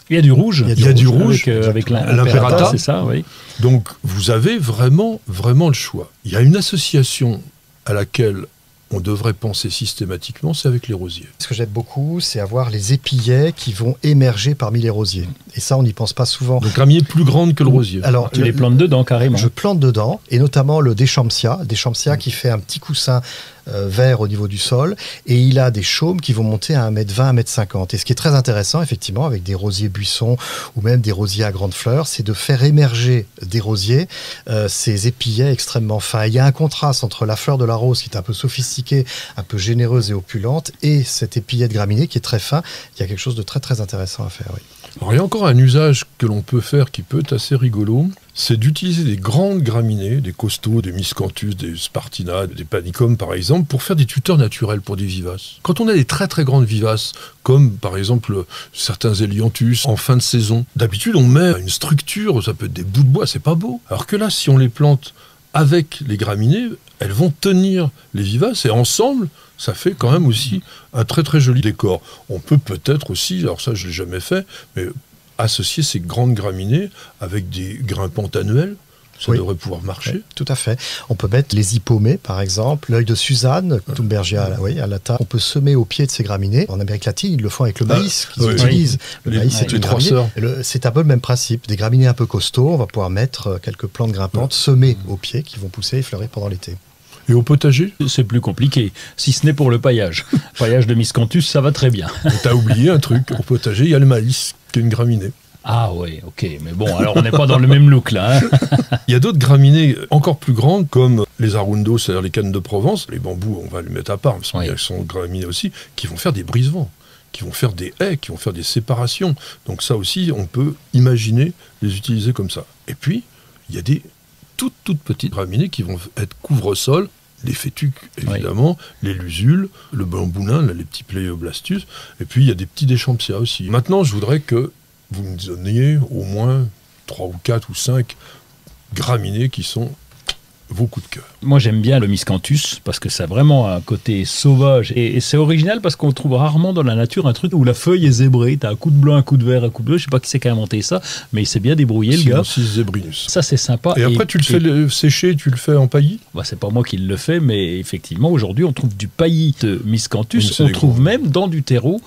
Il y a du rouge. Il y a du rouge avec l'imperata, c'est ça, oui. Donc vous avez vraiment le choix. Il y a une association à laquelle on devrait penser systématiquement, c'est avec les rosiers. Ce que j'aime beaucoup, c'est avoir les épillets qui vont émerger parmi les rosiers. Et ça, on n'y pense pas souvent. Donc graminée plus grande que le rosier. Alors, tu les plantes dedans, carrément. Je plante dedans, et notamment le Deschamsia qui fait un petit coussin vert au niveau du sol, et il a des chaumes qui vont monter à 1,20 m, 1,50 m. Et ce qui est très intéressant, effectivement, avec des rosiers buissons ou même des rosiers à grandes fleurs, c'est de faire émerger des rosiers ces épillets extrêmement fins. Et il y a un contraste entre la fleur de la rose, qui est un peu sophistiquée, un peu généreuse et opulente, et cet épillet de graminée qui est très fin. Il y a quelque chose de très intéressant à faire, oui. Alors, il y a encore un usage que l'on peut faire qui peut être assez rigolo, c'est d'utiliser des grandes graminées, des costauds, des miscanthus, des spartina, des panicums par exemple, pour faire des tuteurs naturels pour des vivaces. Quand on a des très grandes vivaces, comme par exemple certains hélianthus en fin de saison, d'habitude on met une structure, ça peut être des bouts de bois, c'est pas beau. Alors que là, si on les plante avec les graminées, elles vont tenir les vivaces et ensemble, ça fait quand même aussi un très joli décor. On peut peut-être aussi, alors ça je ne l'ai jamais fait, mais associer ces grandes graminées avec des grimpantes annuelles, ça devrait pouvoir marcher. Oui, tout à fait. On peut mettre les hippomées, par exemple, l'œil de Suzanne, Thunbergia à latin. On peut semer au pied de ces graminées. En Amérique latine, ils le font avec le maïs qu'ils utilisent. Le maïs, c'est une graminée. C'est un peu le même principe. Des graminées un peu costauds, on va pouvoir mettre quelques plantes grimpantes semées au pied qui vont pousser et fleurir pendant l'été. Et au potager? C'est plus compliqué, si ce n'est pour le paillage. Le paillage de miscanthus, ça va très bien. T'as oublié un truc, au potager, il y a le maïs, qui est une graminée. Ah oui, ok, mais bon, alors on n'est pas dans le même look là. Il y a d'autres graminées encore plus grandes, comme les arundos, c'est-à-dire les cannes de Provence. Les bambous, on va les mettre à part, parce qu'ils sont graminées aussi, qui vont faire des brise-vents, qui vont faire des haies, qui vont faire des séparations. Donc ça aussi, on peut imaginer les utiliser comme ça. Et puis, il y a des toutes petites graminées qui vont être couvre-sol, les fétuques évidemment, les lusules, le bambou nain, les petits Pleioblastus, et puis il y a des petits Deschamsia aussi. Maintenant, je voudrais que vous me donniez au moins 3 ou 4 ou 5 graminées qui sont vos coups de cœur. Moi j'aime bien le miscanthus parce que ça a vraiment un côté sauvage et c'est original parce qu'on trouve rarement dans la nature un truc où la feuille est zébrée, t'as un coup de blanc, un coup de vert, un coup de bleu, je sais pas qui c'est qui a inventé ça, mais il s'est bien débrouillé le gars. Zebrinus. Ça c'est sympa. Et après tu le fais sécher, tu le fais en paillis? C'est pas moi qui le fais, mais effectivement aujourd'hui on trouve du paillis de miscanthus, on trouve même dans du terreau,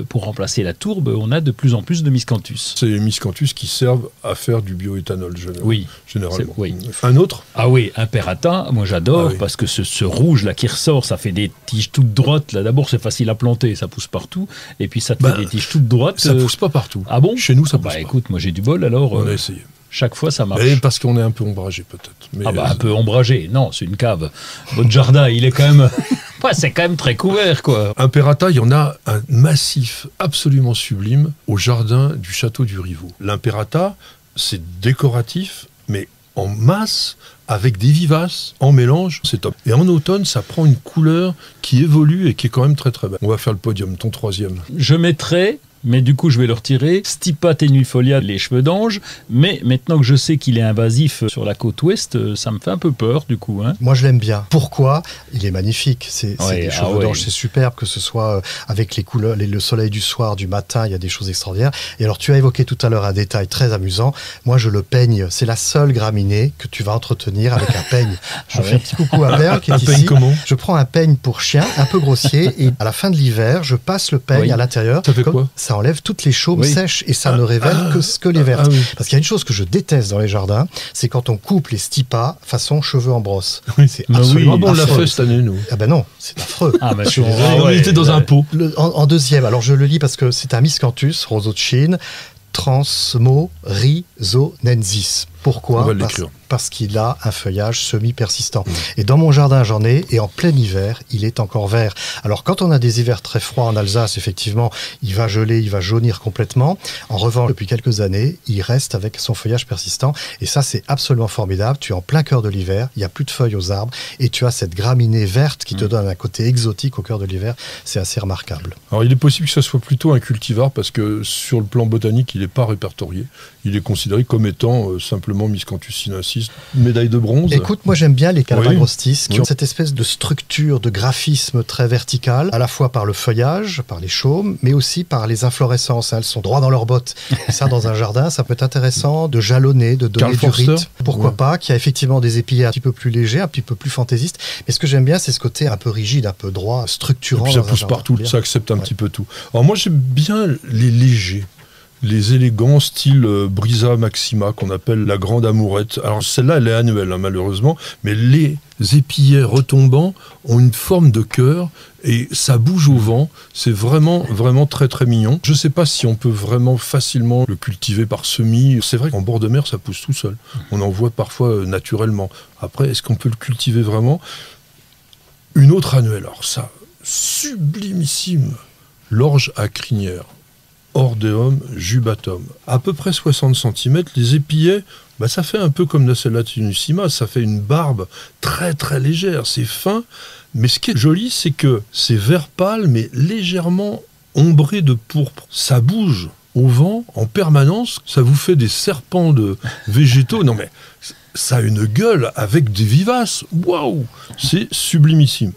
pour remplacer la tourbe, on a de plus en plus de miscanthus. C'est les miscanthus qui servent à faire du bioéthanol généralement. Oui. Un autre? Ah oui, imperata, moi j'adore parce que ce rouge là qui ressort, ça fait des tiges toutes droites. Là d'abord c'est facile à planter, ça pousse partout, et puis ça te fait des tiges toutes droites. Ça pousse pas partout. Ah bon? Chez nous ça pousse pas. Écoute, moi j'ai du bol alors. On a essayé. Chaque fois ça marche. Mais parce qu'on est un peu ombragé peut-être. Mais un peu ombragé, non, c'est une cave. Votre jardin il est quand même... c'est quand même très couvert, quoi. Imperata, il y en a un massif absolument sublime au jardin du château du Rivaux. L'imperata, c'est décoratif, mais en masse avec des vivaces en mélange, c'est top. Et en automne, ça prend une couleur qui évolue et qui est quand même très très belle. On va faire le podium, ton troisième. Je mettrai, mais du coup je vais le retirer, Stipa tenuifolia, les cheveux d'ange, mais maintenant que je sais qu'il est invasif sur la côte ouest, ça me fait un peu peur du coup. Hein. Moi je l'aime bien. Pourquoi ? Il est magnifique, c'est des cheveux d'ange, c'est superbe, que ce soit avec les couleurs, le soleil du soir, du matin, il y a des choses extraordinaires. Et alors tu as évoqué tout à l'heure un détail très amusant, moi je le peigne, c'est la seule graminée que tu vas entretenir avec un peigne. Je fais un petit coucou à Berle qui est ici. Comment ? Je prends un peigne pour chien, un peu grossier, et à la fin de l'hiver, je passe le peigne à l'intérieur. Ça fait quoi ? Ça enlève toutes les chaumes sèches et ça ne révèle que les vertes. Oui. Parce qu'il y a une chose que je déteste dans les jardins, c'est quand on coupe les stipas façon cheveux en brosse. Oui. C'est absolument on l'a affreux. fait cette année, nous. Ah ben non, c'est affreux. Ah bah, je suis On était dans un pot. En deuxième, alors je le lis parce que c'est un miscanthus, roseau de Chine, Transmo-rhizonensis. Pourquoi ? On va l'écrire. Parce qu'il a un feuillage semi-persistant. Et dans mon jardin, j'en ai, et en plein hiver, il est encore vert. Alors, quand on a des hivers très froids en Alsace, effectivement, il va geler, il va jaunir complètement. En revanche, depuis quelques années, il reste avec son feuillage persistant. Et ça, c'est absolument formidable. Tu es en plein cœur de l'hiver, il n'y a plus de feuilles aux arbres, et tu as cette graminée verte qui te donne un côté exotique au cœur de l'hiver. C'est assez remarquable. Alors, il est possible que ça soit plutôt un cultivar, parce que sur le plan botanique, il n'est pas répertorié. Il est considéré comme étant simplement Miscanthus sinensis, médaille de bronze. Écoute, moi j'aime bien les Calamagrostis qui Oui. ont cette espèce de structure, de graphisme très vertical, à la fois par le feuillage, par les chaumes, mais aussi par les inflorescences. Elles sont droits dans leurs bottes. Et ça, dans un jardin, ça peut être intéressant de jalonner, de donner Karl du Forster. rythme. Pourquoi pas, qui a effectivement des épillets un petit peu plus légers, un petit peu plus fantaisistes. Mais ce que j'aime bien, c'est ce côté un peu rigide, un peu droit, Et structurant. puis ça dans un pousse jardin. partout, Bien. ça accepte un petit peu tout. Alors moi j'aime bien les légers, les élégants style Brisa Maxima qu'on appelle la grande amourette. Alors celle-là elle est annuelle malheureusement, mais les épillets retombants ont une forme de cœur et ça bouge au vent. C'est vraiment vraiment très très mignon. Je ne sais pas si on peut vraiment facilement le cultiver par semis. C'est vrai qu'en bord de mer ça pousse tout seul. On en voit parfois naturellement. Après est-ce qu'on peut le cultiver vraiment ? Une autre annuelle, alors ça, sublimissime, l'orge à crinière, Ordeum jubatum, à peu près 60 cm, les épillets, ça fait un peu comme Nacella tenuissima, ça fait une barbe très très légère, c'est fin, mais ce qui est joli, c'est que c'est vert pâle, mais légèrement ombré de pourpre. Ça bouge au vent en permanence, ça vous fait des serpents de végétaux, non mais ça a une gueule avec des vivaces, waouh, c'est sublimissime.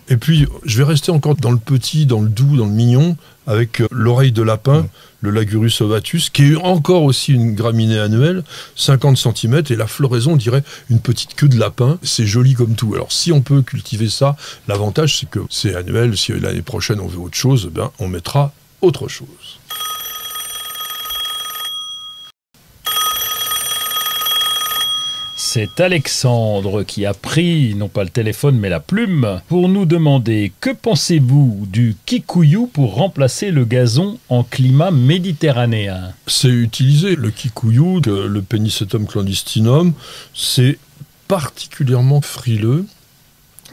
Et puis, je vais rester encore dans le petit, dans le doux, dans le mignon, avec l'oreille de lapin, le Lagurus ovatus, qui est encore aussi une graminée annuelle, 50 cm, et la floraison, on dirait une petite queue de lapin. C'est joli comme tout. Alors, si on peut cultiver ça, l'avantage, c'est que c'est annuel. Si l'année prochaine, on veut autre chose, on mettra autre chose. C'est Alexandre qui a pris, non pas le téléphone, mais la plume, pour nous demander que pensez-vous du kikuyu pour remplacer le gazon en climat méditerranéen ? C'est utilisé, le kikuyu, le Penicetum clandestinum, c'est particulièrement frileux.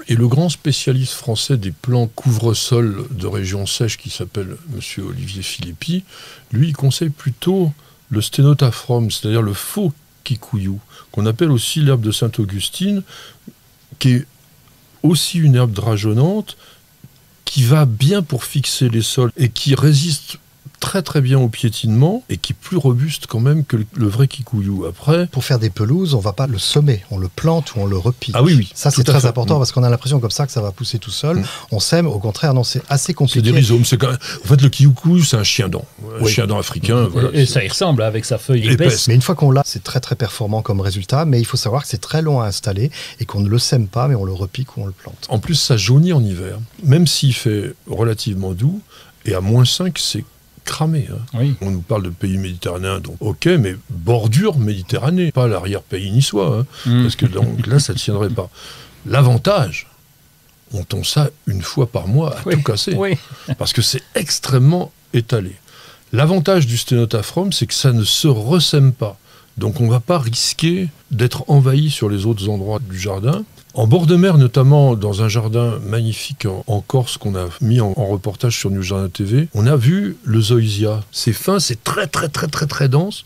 Et le grand spécialiste français des plants couvre-sol de régions sèches qui s'appelle M. Olivier Philippi, lui, il conseille plutôt le Stenotaphrome, c'est-à-dire le faux kikuyu, qu'on appelle aussi l'herbe de Sainte-Augustine, qui est aussi une herbe drageonnante, qui va bien pour fixer les sols et qui résiste très très bien au piétinement et qui est plus robuste quand même que le vrai kikuyu. Après, Pour faire des pelouses, on ne va pas le semer, on le plante ou on le repique. Ah oui, Ça, c'est tout à très fait. important parce qu'on a l'impression comme ça que ça va pousser tout seul. On sème, au contraire, non, c'est assez c'est compliqué. des rhizomes. C'est quand même... En fait, le kikuyu, c'est un chien-dent. Un Oui. chien-dent africain. Voilà, Et c'est- ça y ressemble avec sa feuille Épaisse. épaisse. Mais une fois qu'on l'a, c'est très très performant comme résultat, mais il faut savoir que c'est très long à installer et qu'on ne le sème pas, mais on le repique ou on le plante. En plus, ça jaunit en hiver. Même s'il fait relativement doux, et à -5, c'est cramé. Hein. Oui. On nous parle de pays méditerranéens, donc ok, mais bordure Méditerranée, pas l'arrière-pays niçois, hein, parce que donc, là, ça ne tiendrait pas. L'avantage, on tombe ça une fois par mois à Oui. tout casser, Oui. parce que c'est extrêmement étalé. L'avantage du Stenotaphrome, c'est que ça ne se ressème pas. Donc on ne va pas risquer d'être envahi sur les autres endroits du jardin. En bord de mer, notamment dans un jardin magnifique en Corse qu'on a mis en reportage sur New Jardin TV, on a vu le zoysia. C'est fin, c'est très très très très très dense.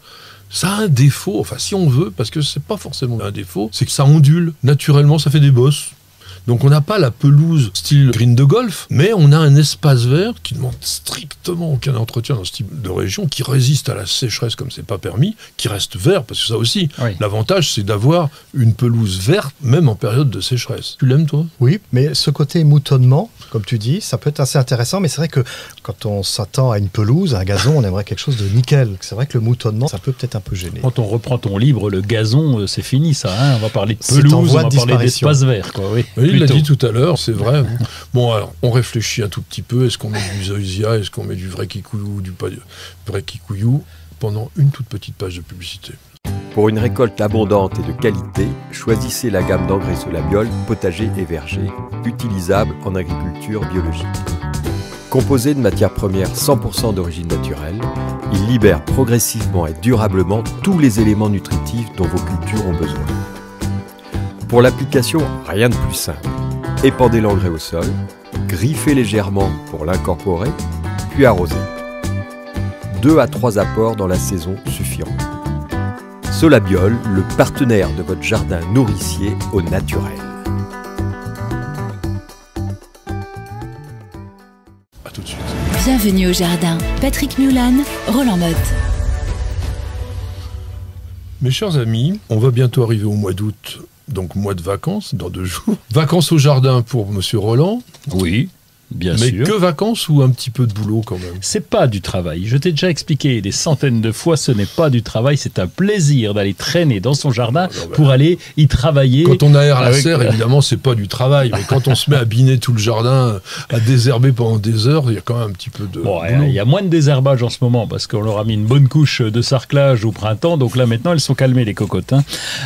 Ça a un défaut, enfin si on veut, parce que c'est pas forcément un défaut, c'est que ça ondule. Naturellement, ça fait des bosses. Donc on n'a pas la pelouse style green de golf, mais on a un espace vert qui ne demande strictement aucun entretien dans ce type de région, qui résiste à la sécheresse comme c'est pas permis, qui reste vert, parce que ça aussi, l'avantage c'est d'avoir une pelouse verte, même en période de sécheresse. Tu l'aimes toi? Oui, mais ce côté moutonnement, comme tu dis, ça peut être assez intéressant, mais c'est vrai que quand on s'attend à une pelouse, à un gazon, on aimerait quelque chose de nickel. C'est vrai que le moutonnement, ça peut peut-être un peu gêner. Quand on reprend ton livre, le gazon, c'est fini ça, hein, on va parler de pelouse, on va parler d'espace vert, quoi. Oui, il l'a dit tout à l'heure, c'est vrai. Bon, alors, on réfléchit un tout petit peu. Est-ce qu'on met du zoysia? Est-ce qu'on met du vrai kikuyu ou du pas vrai kikuyu? Pendant une toute petite page de publicité. Pour une récolte abondante et de qualité, choisissez la gamme d'engrais Solabiol, potager et verger, utilisable en agriculture biologique. Composé de matières premières 100% d'origine naturelle, il libère progressivement et durablement tous les éléments nutritifs dont vos cultures ont besoin. Pour l'application, rien de plus simple. Épandez l'engrais au sol, griffez légèrement pour l'incorporer, puis arrosez. 2 à 3 apports dans la saison suffiront. Solabiol, le partenaire de votre jardin nourricier au naturel. À tout de suite. Bienvenue au jardin. Patrick Mulan, Roland Motte. Mes chers amis, on va bientôt arriver au mois d'août. Donc mois de vacances, dans 2 jours. Vacances au jardin pour Monsieur Roland. Oui, bien sûr. Mais que sûr. vacances ou un petit peu de boulot quand même? C'est pas du travail. Je t'ai déjà expliqué des centaines de fois, ce n'est pas du travail, c'est un plaisir d'aller traîner dans son jardin pour aller y travailler. Quand on aère la serre, évidemment, c'est pas du travail. Mais quand on se met à biner tout le jardin, à désherber pendant des heures, il y a quand même un petit peu de boulot. Il y a moins de désherbage en ce moment parce qu'on leur a mis une bonne couche de sarclage au printemps. Donc là, maintenant, elles sont calmées, les cocottes. Hein.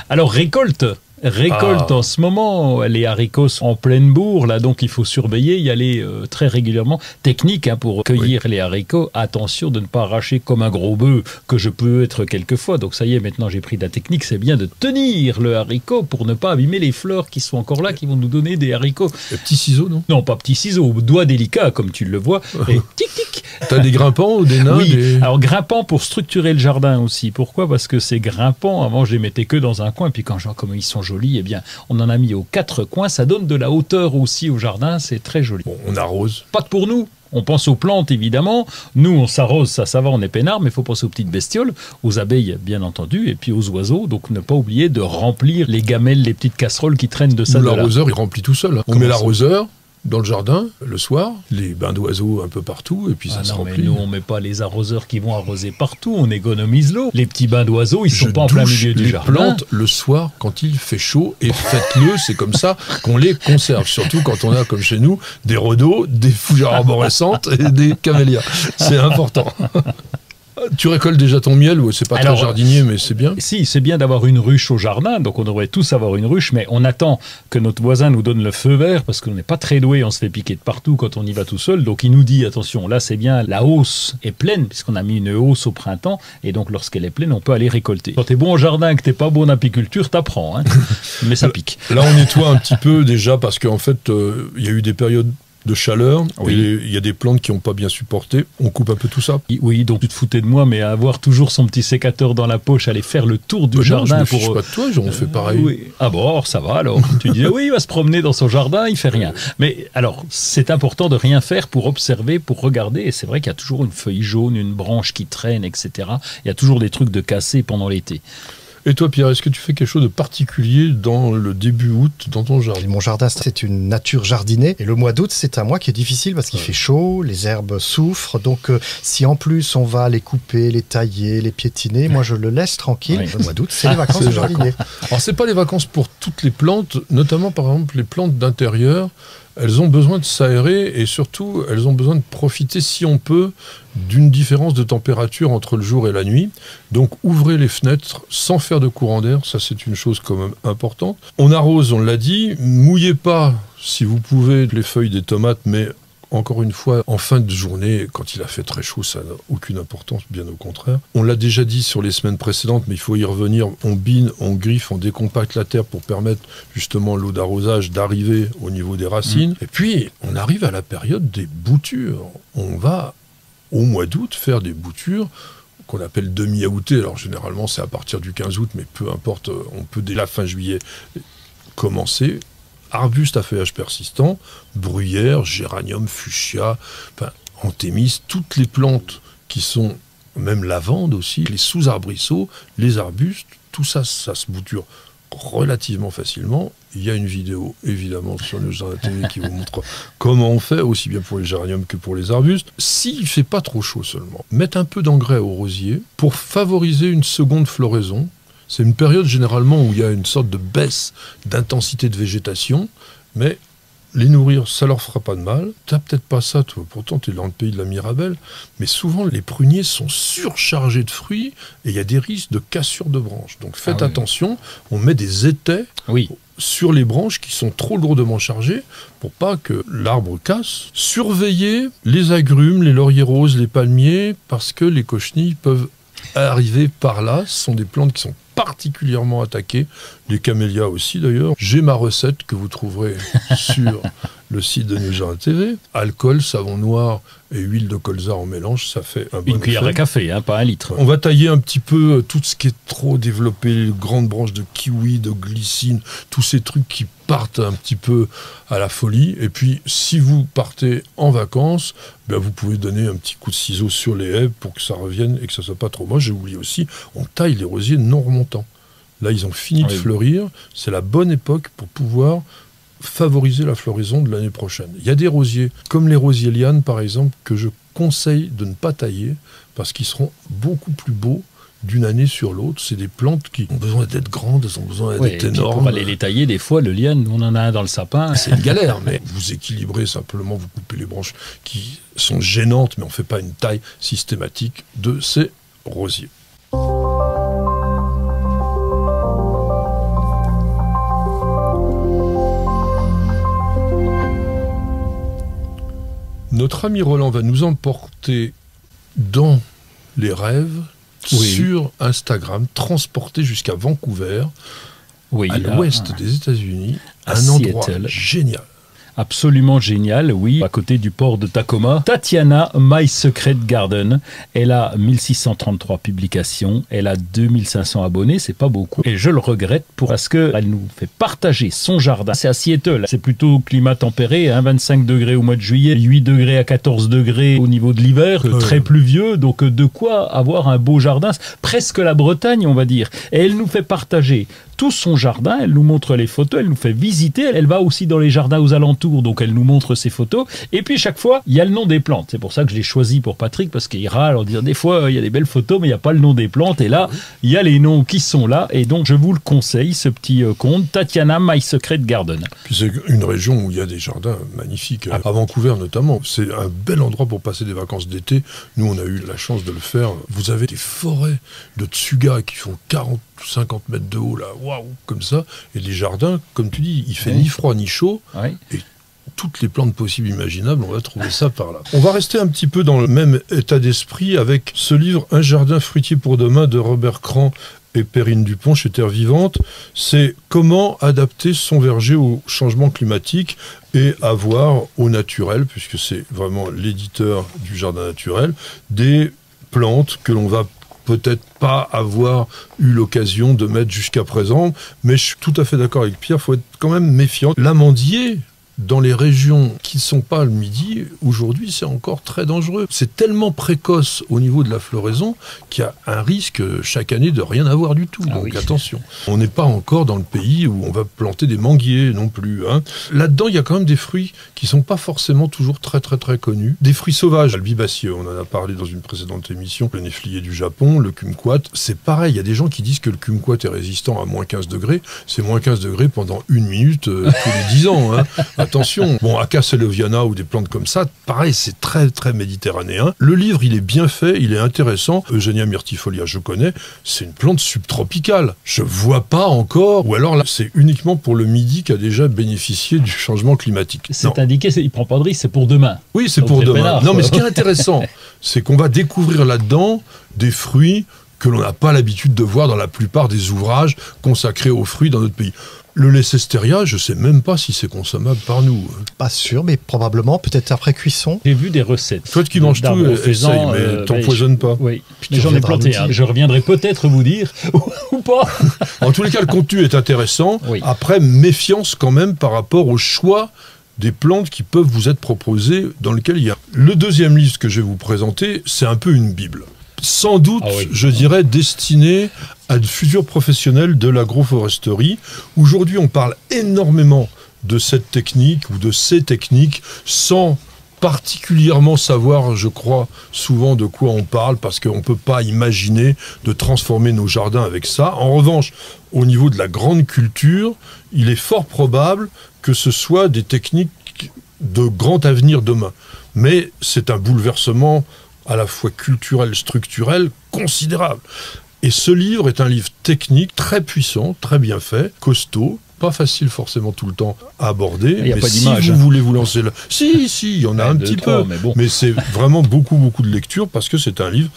Alors, récolte en ce moment, les haricots sont en pleine bourre, là, donc il faut surveiller, y aller très régulièrement. Technique pour cueillir les haricots, attention de ne pas arracher comme un gros bœuf, que je peux être quelquefois. Donc ça y est, maintenant j'ai pris de la technique, c'est bien de tenir le haricot pour ne pas abîmer les fleurs qui sont encore là, qui vont nous donner des haricots. Les petits ciseaux, non? Non, pas petits ciseaux, doigts délicats, comme tu le vois, et tic-tic. T'as des grimpants ou des nains? Oui, alors grimpants pour structurer le jardin aussi. Pourquoi? Parce que ces grimpants, avant je les mettais que dans un coin, puis quand je vois comme ils sont jolis, eh bien, on en a mis aux 4 coins. Ça donne de la hauteur aussi au jardin. C'est très joli. Bon, on arrose. Pas que pour nous. On pense aux plantes, évidemment. Nous, on s'arrose, ça va, on est peinard, mais il faut penser aux petites bestioles, aux abeilles, bien entendu, et puis aux oiseaux. Donc, ne pas oublier de remplir les gamelles, les petites casseroles qui traînent de ça. L'arroseur, il remplit tout seul. On met l'arroseur dans le jardin, le soir, les bains d'oiseaux un peu partout, et puis ça se remplit. Mais nous, on met pas les arroseurs qui vont arroser partout, on économise l'eau. Les petits bains d'oiseaux, ils sont pas en plein milieu du jardin. Je plante le soir quand il fait chaud, et faites-le, c'est comme ça qu'on les conserve. Surtout quand on a, comme chez nous, des rhodos, des fougères arborescentes et des camélias. C'est important. Tu récoltes déjà ton miel, ou c'est pas très jardinier, mais c'est bien? Si, c'est bien d'avoir une ruche au jardin, donc on devrait tous avoir une ruche, mais on attend que notre voisin nous donne le feu vert, parce qu'on n'est pas très doué, on se fait piquer de partout quand on y va tout seul, donc il nous dit, attention, là c'est bien, la hausse est pleine, puisqu'on a mis une hausse au printemps, et donc lorsqu'elle est pleine, on peut aller récolter. Quand t'es bon au jardin, que t'es pas bon en apiculture, t'apprends, hein. Mais ça pique. Là on nettoie un petit peu déjà, parce qu'en fait, il y a eu des périodes de chaleur, et il y a des plantes qui n'ont pas bien supporté. On coupe un peu tout ça. Oui, donc tu te foutais de moi, mais avoir toujours son petit sécateur dans la poche, aller faire le tour du jardin. Non, je me fiche pas de toi, on fait pareil. Oui. Ah bon, alors ça va alors. Tu dis oui, il va se promener dans son jardin, il fait rien. Mais alors, c'est important de rien faire pour observer, pour regarder. Et c'est vrai qu'il y a toujours une feuille jaune, une branche qui traîne, etc. Il y a toujours des trucs de cassés pendant l'été. Et toi, Pierre, est-ce que tu fais quelque chose de particulier dans le début août, dans ton jardin? Mon jardin, c'est une nature jardinée. Et le mois d'août, c'est un mois qui est difficile parce qu'il fait chaud, les herbes souffrent. Donc, si en plus on va les couper, les tailler, les piétiner, moi je le laisse tranquille. Oui. Le mois d'août, c'est les vacances de jardinier. Alors, c'est pas les vacances pour toutes les plantes, notamment par exemple les plantes d'intérieur. Elles ont besoin de s'aérer et surtout, elles ont besoin de profiter, si on peut, d'une différence de température entre le jour et la nuit. Donc, ouvrez les fenêtres sans faire de courant d'air. Ça, c'est une chose quand même importante. On arrose, on l'a dit. Mouillez pas, si vous pouvez, les feuilles des tomates, mais encore une fois, en fin de journée, quand il a fait très chaud, ça n'a aucune importance, bien au contraire. On l'a déjà dit sur les semaines précédentes, mais il faut y revenir. On bine, on griffe, on décompacte la terre pour permettre justement l'eau d'arrosage d'arriver au niveau des racines. Et puis, on arrive à la période des boutures. On va, au mois d'août, faire des boutures qu'on appelle demi-outé. Alors généralement c'est à partir du 15 août, mais peu importe, on peut dès la fin juillet commencer. Arbustes à feuillage persistant, bruyère, géranium, fuchsia, anthémis, toutes les plantes qui sont, même lavande aussi, les sous-arbrisseaux, les arbustes, tout ça, ça se bouture relativement facilement. Il y a une vidéo, évidemment, sur News Jardin TV qui vous montre comment on fait, aussi bien pour les géraniums que pour les arbustes. S'il ne fait pas trop chaud seulement, mettre un peu d'engrais au rosier pour favoriser une seconde floraison. C'est une période généralement où il y a une sorte de baisse d'intensité de végétation, mais les nourrir, ça leur fera pas de mal. T'as peut-être pas ça, toi, pourtant t'es dans le pays de la Mirabelle, mais souvent les pruniers sont surchargés de fruits et il y a des risques de cassure de branches. Donc faites attention, on met des étais sur les branches qui sont trop lourdement chargées pour pas que l'arbre casse. Surveillez les agrumes, les lauriers roses, les palmiers, parce que les cochenilles peuvent arriver par là. Ce sont des plantes qui sont particulièrement attaquées, les camélias aussi d'ailleurs. J'ai ma recette que vous trouverez sur le site de News Jardin TV. Alcool, savon noir et huile de colza en mélange, ça fait un bon Une cuillère à café, hein, pas un litre. On va tailler un petit peu tout ce qui est trop développé, les grandes branches de kiwi, de glycine, tous ces trucs qui partent un petit peu à la folie. Et puis, si vous partez en vacances, ben vous pouvez donner un petit coup de ciseau sur les haies pour que ça revienne et que ça soit pas trop moche. J'ai oublié aussi, on taille les rosiers non remontants. Là, ils ont fini de fleurir. C'est la bonne époque pour pouvoir favoriser la floraison de l'année prochaine. Il y a des rosiers, comme les rosiers lianes par exemple, que je conseille de ne pas tailler parce qu'ils seront beaucoup plus beaux d'une année sur l'autre. C'est des plantes qui ont besoin d'être grandes, elles ont besoin d'être énormes. Pour aller les tailler, des fois, le liane, on en a un dans le sapin. C'est une galère, mais vous équilibrez simplement, vous coupez les branches qui sont gênantes, mais on ne fait pas une taille systématique de ces rosiers. Notre ami Roland va nous emporter dans les rêves sur Instagram, transporté jusqu'à Vancouver, à l'ouest des États-Unis, un endroit génial. Absolument génial, oui, à côté du port de Tacoma. Tatiana My Secret Garden, elle a 1633 publications, elle a 2500 abonnés, c'est pas beaucoup. Et je le regrette parce qu'elle nous fait partager son jardin. C'est à Seattle, c'est plutôt climat tempéré, hein, 25 degrés au mois de juillet, 8 degrés à 14 degrés au niveau de l'hiver, très pluvieux, donc de quoi avoir un beau jardin, presque la Bretagne on va dire. Et elle nous fait partager tout son jardin, elle nous montre les photos, elle nous fait visiter, elle va aussi dans les jardins aux alentours, donc elle nous montre ses photos, et puis chaque fois, il y a le nom des plantes. C'est pour ça que je l'ai choisi pour Patrick, parce qu'il râle en disant des fois, il y a des belles photos, mais il n'y a pas le nom des plantes, et là, il y a les noms qui sont là, et donc je vous le conseille, ce petit compte, Tatiana My Secret Garden. Puis c'est une région où il y a des jardins magnifiques, à Vancouver notamment. C'est un bel endroit pour passer des vacances d'été. Nous, on a eu la chance de le faire. Vous avez des forêts de tsuga qui font 40 ou 50 mètres de haut, là, waouh, comme ça. Et les jardins, comme tu dis, il fait ni froid ni chaud. Et toutes les plantes possibles imaginables, on va trouver ça par là. On va rester un petit peu dans le même état d'esprit avec ce livre « Un jardin fruitier pour demain » de Robert Cran et Perrine Dupont chez Terre Vivante. C'est comment adapter son verger au changement climatique et avoir au naturel, puisque c'est vraiment l'éditeur du jardin naturel, des plantes que l'on va peut-être pas avoir eu l'occasion de mettre jusqu'à présent, mais je suis tout à fait d'accord avec Pierre, il faut être quand même méfiant. L'amandier, dans les régions qui ne sont pas le Midi, aujourd'hui, c'est encore très dangereux. C'est tellement précoce au niveau de la floraison qu'il y a un risque chaque année de rien avoir du tout. Donc attention. On n'est pas encore dans le pays où on va planter des manguiers non plus. Hein. Là-dedans, il y a quand même des fruits qui ne sont pas forcément toujours très connus. Des fruits sauvages, albibacieux, on en a parlé dans une précédente émission, le néflier du Japon, le kumquat. C'est pareil, il y a des gens qui disent que le kumquat est résistant à moins 15 degrés. C'est moins 15 degrés pendant 1 minute tous les 10 ans. Hein. Attention. Bon, Acacia leviana ou des plantes comme ça, pareil, c'est très méditerranéen. Le livre, il est bien fait, il est intéressant. Eugenia myrtifolia, je connais, c'est une plante subtropicale. Je vois pas encore, ou alors là, c'est uniquement pour le Midi qui a déjà bénéficié du changement climatique. C'est indiqué, il prend pas de risque, c'est pour demain. Oui, c'est pour demain. Peinard, non, mais ce qui est intéressant, c'est qu'on va découvrir là-dedans des fruits que l'on n'a pas l'habitude de voir dans la plupart des ouvrages consacrés aux fruits dans notre pays. Le Leicesteria, je sais même pas si c'est consommable par nous. Pas sûr, mais probablement, peut-être après cuisson. J'ai vu des recettes. Toi qui manges tout, essaye, mais t'empoisonnes pas. Oui, mais j'en ai planté. Je reviendrai peut-être vous dire, ou pas. En tous les cas, le contenu est intéressant. Oui. Après, méfiance quand même par rapport au choix des plantes qui peuvent vous être proposées dans lequel il y a. Le deuxième livre que je vais vous présenter, c'est un peu une bible. Sans doute, je dirais, destiné à de futurs professionnels de l'agroforesterie. Aujourd'hui, on parle énormément de cette technique ou de ces techniques sans particulièrement savoir, je crois, souvent de quoi on parle, parce qu'on ne peut pas imaginer de transformer nos jardins avec ça. En revanche, au niveau de la grande culture, il est fort probable que ce soit des techniques de grand avenir demain. Mais c'est un bouleversement à la fois culturel, structurel, considérable. Et ce livre est un livre technique, très puissant, très bien fait, costaud, pas facile forcément tout le temps à aborder. Il n'y a mais pas si d'image. vous voulez vous lancer là... Si, il y en a un petit peu. Mais c'est vraiment beaucoup de lecture, parce que c'est un livre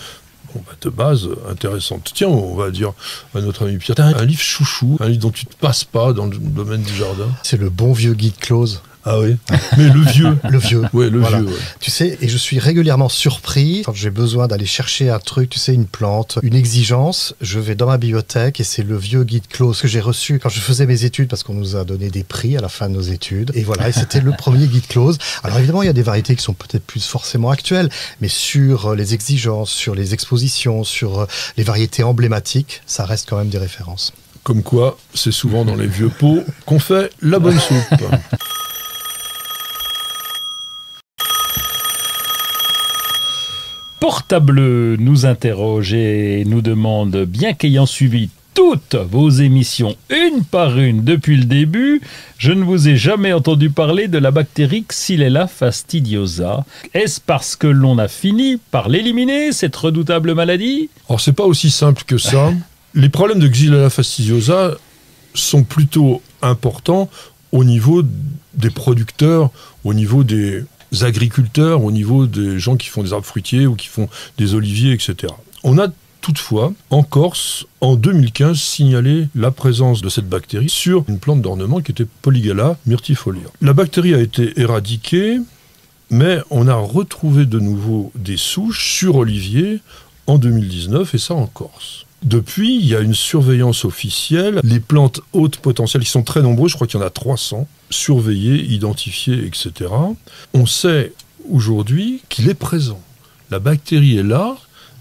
de base intéressante. Tiens, on va dire à notre ami Pierre, un livre chouchou, un livre dont tu ne te passes pas dans le domaine du jardin. C'est le bon vieux guide Close. Ah oui, mais le vieux. Le vieux. Oui, le voilà. vieux. Ouais. Tu sais, et je suis régulièrement surpris quand j'ai besoin d'aller chercher un truc, tu sais, une plante, une exigence. Je vais dans ma bibliothèque et c'est le vieux guide Close que j'ai reçu quand je faisais mes études, parce qu'on nous a donné des prix à la fin de nos études. Et voilà, et c'était le premier guide Close. Alors évidemment, il y a des variétés qui sont peut-être plus forcément actuelles, mais sur les exigences, sur les expositions, sur les variétés emblématiques, ça reste quand même des références. Comme quoi, c'est souvent dans les vieux pots qu'on fait la bonne soupe. Portable nous interroge et nous demande, bien qu'ayant suivi toutes vos émissions une par une depuis le début, je ne vous ai jamais entendu parler de la bactérie Xylella fastidiosa. Est-ce parce que l'on a fini par l'éliminer, cette redoutable maladie ? Alors, c'est pas aussi simple que ça. Les problèmes de Xylella fastidiosa sont plutôt importants au niveau des producteurs, au niveau des agriculteurs, au niveau des gens qui font des arbres fruitiers ou qui font des oliviers, etc. On a toutefois, en Corse, en 2015, signalé la présence de cette bactérie sur une plante d'ornement qui était Polygala myrtifolia. La bactérie a été éradiquée, mais on a retrouvé de nouveau des souches sur olivier en 2019, et ça en Corse. Depuis, il y a une surveillance officielle. Les plantes hautes potentielles, qui sont très nombreuses, je crois qu'il y en a 300, surveillées, identifiées, etc. On sait aujourd'hui qu'il est présent. La bactérie est là,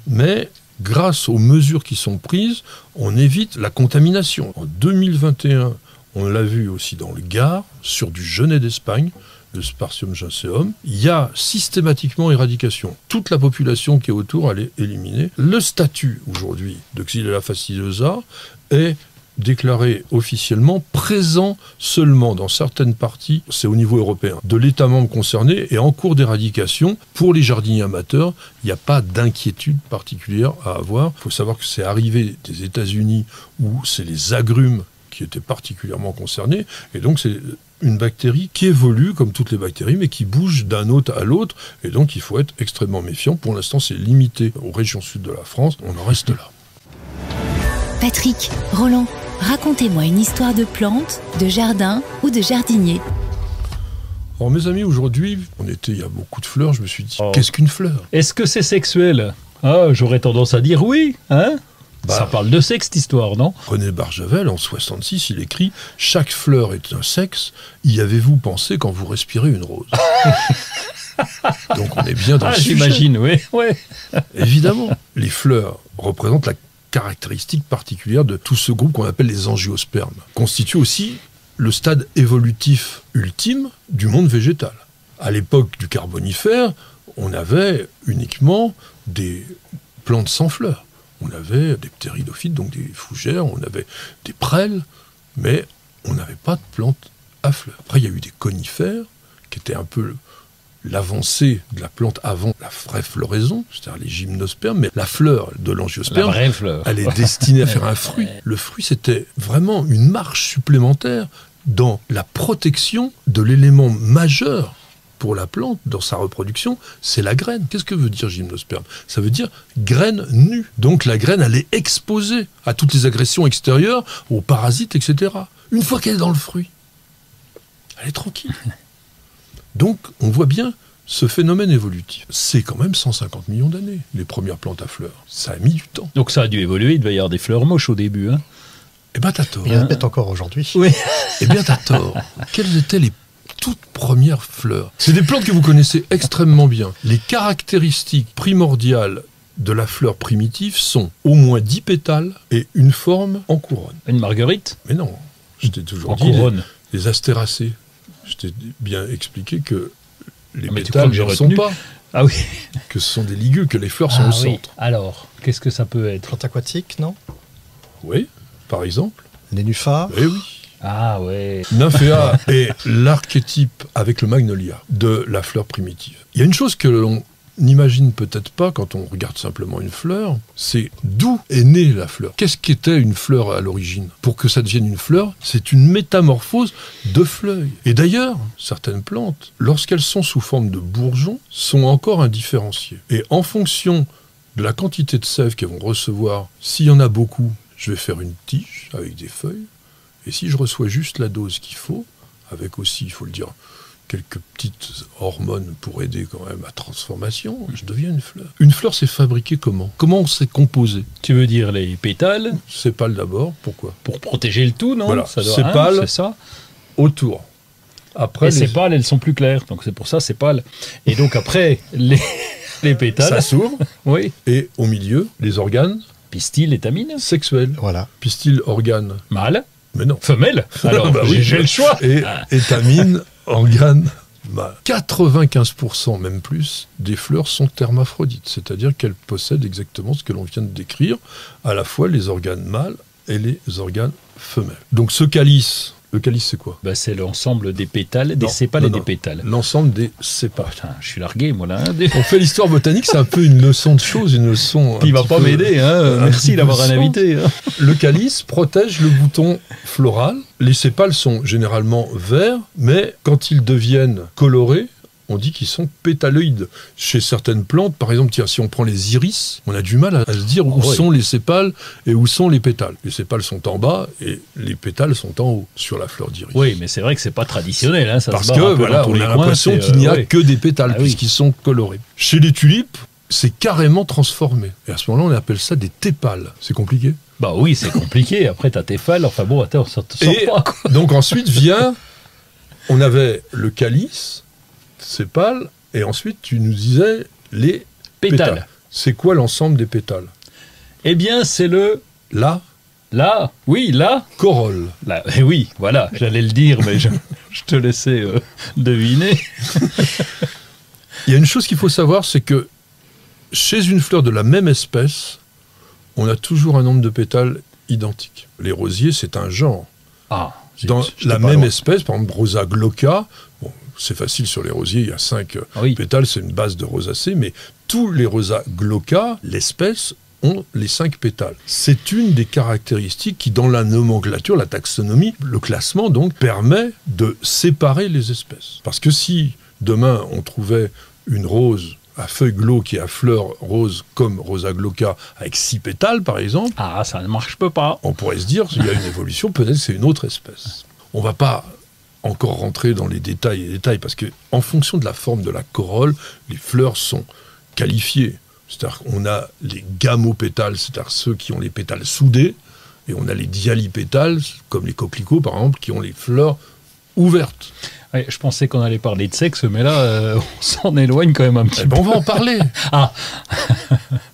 mais grâce aux mesures qui sont prises, on évite la contamination. En 2021, on l'a vu aussi dans le Gard, sur du genêt d'Espagne, le Spartium ginseum, il y a systématiquement éradication. Toute la population qui est autour, elle est éliminée. Le statut aujourd'hui de Xylella fastidiosa est déclaré officiellement présent seulement dans certaines parties, c'est au niveau européen, de l'État membre concerné et en cours d'éradication. Pour les jardiniers amateurs, il n'y a pas d'inquiétude particulière à avoir. Il faut savoir que c'est arrivé des États-Unis où c'est les agrumes qui étaient particulièrement concernés, et donc c'est une bactérie qui évolue comme toutes les bactéries, mais qui bouge d'un hôte à l'autre, et donc il faut être extrêmement méfiant. Pour l'instant, c'est limité aux régions sud de la France, on en reste là. Patrick, Roland, racontez-moi une histoire de plante, de jardin ou de jardinier. Alors mes amis, aujourd'hui, il y a beaucoup de fleurs, je me suis dit, qu'est-ce qu'une fleur ? Est-ce que c'est sexuel ? Ah, j'aurais tendance à dire oui, hein ? Ça parle de sexe, cette histoire, non ? René Barjavel, en 66, il écrit « Chaque fleur est un sexe, y avez-vous pensé quand vous respirez une rose ?» Donc on est bien dans le sujet. J'imagine, oui. Évidemment, les fleurs représentent la caractéristique particulière de tout ce groupe qu'on appelle les angiospermes, constituent aussi le stade évolutif ultime du monde végétal. À l'époque du Carbonifère, on avait uniquement des plantes sans fleurs. On avait des ptéridophytes, donc des fougères, on avait des prêles, mais on n'avait pas de plantes à fleurs. Après, il y a eu des conifères, qui étaient un peu l'avancée de la plante avant la vraie floraison, c'est-à-dire les gymnospermes, mais la fleur de l'angiosperme, la vraie fleur, elle est destinée à faire un fruit. Le fruit, c'était vraiment une marche supplémentaire dans la protection de l'élément majeur pour la plante, dans sa reproduction, c'est la graine. Qu'est-ce que veut dire gymnosperme ? Ça veut dire graine nue. Donc la graine, elle est exposée à toutes les agressions extérieures, aux parasites, etc. Une fois qu'elle est dans le fruit, elle est tranquille. Donc, on voit bien ce phénomène évolutif. C'est quand même 150 millions d'années, les premières plantes à fleurs. Ça a mis du temps. Donc ça a dû évoluer, il devait y avoir des fleurs moches au début. Hein. Eh bien, t'as tort. Il y en a peut-être encore aujourd'hui. Oui. Eh bien, t'as tort. Quelles étaient les toutes premières fleurs? C'est des plantes que vous connaissez extrêmement bien. Les caractéristiques primordiales de la fleur primitive sont au moins 10 pétales et une forme en couronne. Une marguerite Mais non, je t'ai toujours en dit couronne. les astéracées. Je t'ai bien expliqué que les mais tu crois pétales que j'ai ne sont retenu pas, Ah oui. que ce sont des ligues, que les fleurs sont au centre. Alors, qu'est-ce que ça peut être? Plante aquatique, non? Oui, par exemple. Nénuphar. Eh oui. Ah ouais. Nymphéa est l'archétype avec le magnolia de la fleur primitive. Il y a une chose que l'on n'imagine peut-être pas quand on regarde simplement une fleur, c'est d'où est née la fleur. Qu'est-ce qu'était une fleur à l'origine? Pour que ça devienne une fleur, c'est une métamorphose de feuilles. Et d'ailleurs, certaines plantes, lorsqu'elles sont sous forme de bourgeons, sont encore indifférenciées. Et en fonction de la quantité de sève qu'elles vont recevoir, s'il y en a beaucoup, je vais faire une tige avec des feuilles. Et si je reçois juste la dose qu'il faut, avec aussi, il faut le dire, quelques petites hormones pour aider quand même à la transformation, je deviens une fleur. Une fleur, c'est fabriqué comment? Comment on s'est composé? Tu veux dire les pétales? Sépales d'abord, pourquoi? Pour protéger le tout, non? Voilà, Ça doit, sépales. c'est ça. Autour. Après, Et ces pâles, elles sont plus claires, donc c'est pour ça ces pâles. Et donc après, les pétales, ça s'ouvre, oui, et au milieu, les organes pistil, étamine, sexuels. Voilà. Pistil, organe. mâle, Mais non. femelle. Alors, Bah oui, j'ai le choix. Et étamine, organe, mâle. 95%, même plus, des fleurs sont hermaphrodites, c'est-à-dire qu'elles possèdent exactement ce que l'on vient de décrire, à la fois les organes mâles et les organes femelles. Donc ce calice, le calice c'est quoi? Bah, c'est l'ensemble des pétales, des Non, sépales non, et des non. pétales. L'ensemble des sépales. Putain, je suis largué, moi, là. Hein. On fait l'histoire botanique, c'est un peu une leçon de choses, une leçon... Puis il va pas m'aider, hein. Merci d'avoir un invité. Hein. Le calice protège le bouton floral. Les sépales sont généralement verts, mais quand ils deviennent colorés, on dit qu'ils sont pétaloïdes. Chez certaines plantes, par exemple, tiens, si on prend les iris, on a du mal à se dire où Oui. sont les sépales et où sont les pétales. Les sépales sont en bas et les pétales sont en haut sur la fleur d'iris. Oui, mais c'est vrai que c'est pas traditionnel. Hein. Ça Parce se barre que un peu voilà, dans tous on les a coins, l'impression c'est, qu'il n'y a oui. que des pétales Ah oui. puisqu'ils sont colorés. Chez les tulipes, c'est carrément transformé. Et à ce moment-là, on appelle ça des tépales. C'est compliqué. Bah oui, c'est compliqué. Après, t'as tes phalles. Enfin bon, attends, ça te sort Et pas, quoi. donc ensuite vient, on avait le calice, sépales, et ensuite tu nous disais les Pétales. C'est quoi l'ensemble des pétales? Eh bien, c'est La là, oui, là. corolle. Là, eh oui, voilà, j'allais le dire, mais je te laissais deviner. Il y a une chose qu'il faut savoir, c'est que chez une fleur de la même espèce, on a toujours un nombre de pétales identique. Les rosiers, c'est un genre. Ah, Dans j'étais la pas même loin. espèce, par exemple Rosa glauca, bon, c'est facile sur les rosiers, il y a 5 oui. pétales, c'est une base de rosacée, mais tous les Rosa glauca, l'espèce, ont les 5 pétales. C'est une des caractéristiques qui, dans la nomenclature, la taxonomie, le classement, donc, permet de séparer les espèces. Parce que si, demain, on trouvait une rose à feuilles glauques et à fleurs roses comme Rosa glauca avec 6 pétales, par exemple, Ah, ça ne marche pas. on pourrait se dire qu'il y a une évolution, peut-être c'est une autre espèce. On ne va pas encore rentrer dans les détails, parce que en fonction de la forme de la corolle, les fleurs sont qualifiées. C'est-à-dire qu'on a les gamopétales, c'est-à-dire ceux qui ont les pétales soudés, et on a les dialipétales, comme les coquelicots par exemple, qui ont les fleurs ouvertes. Ouais, je pensais qu'on allait parler de sexe, mais là, on s'en éloigne quand même un petit Eh ben, on va en parler. Ah.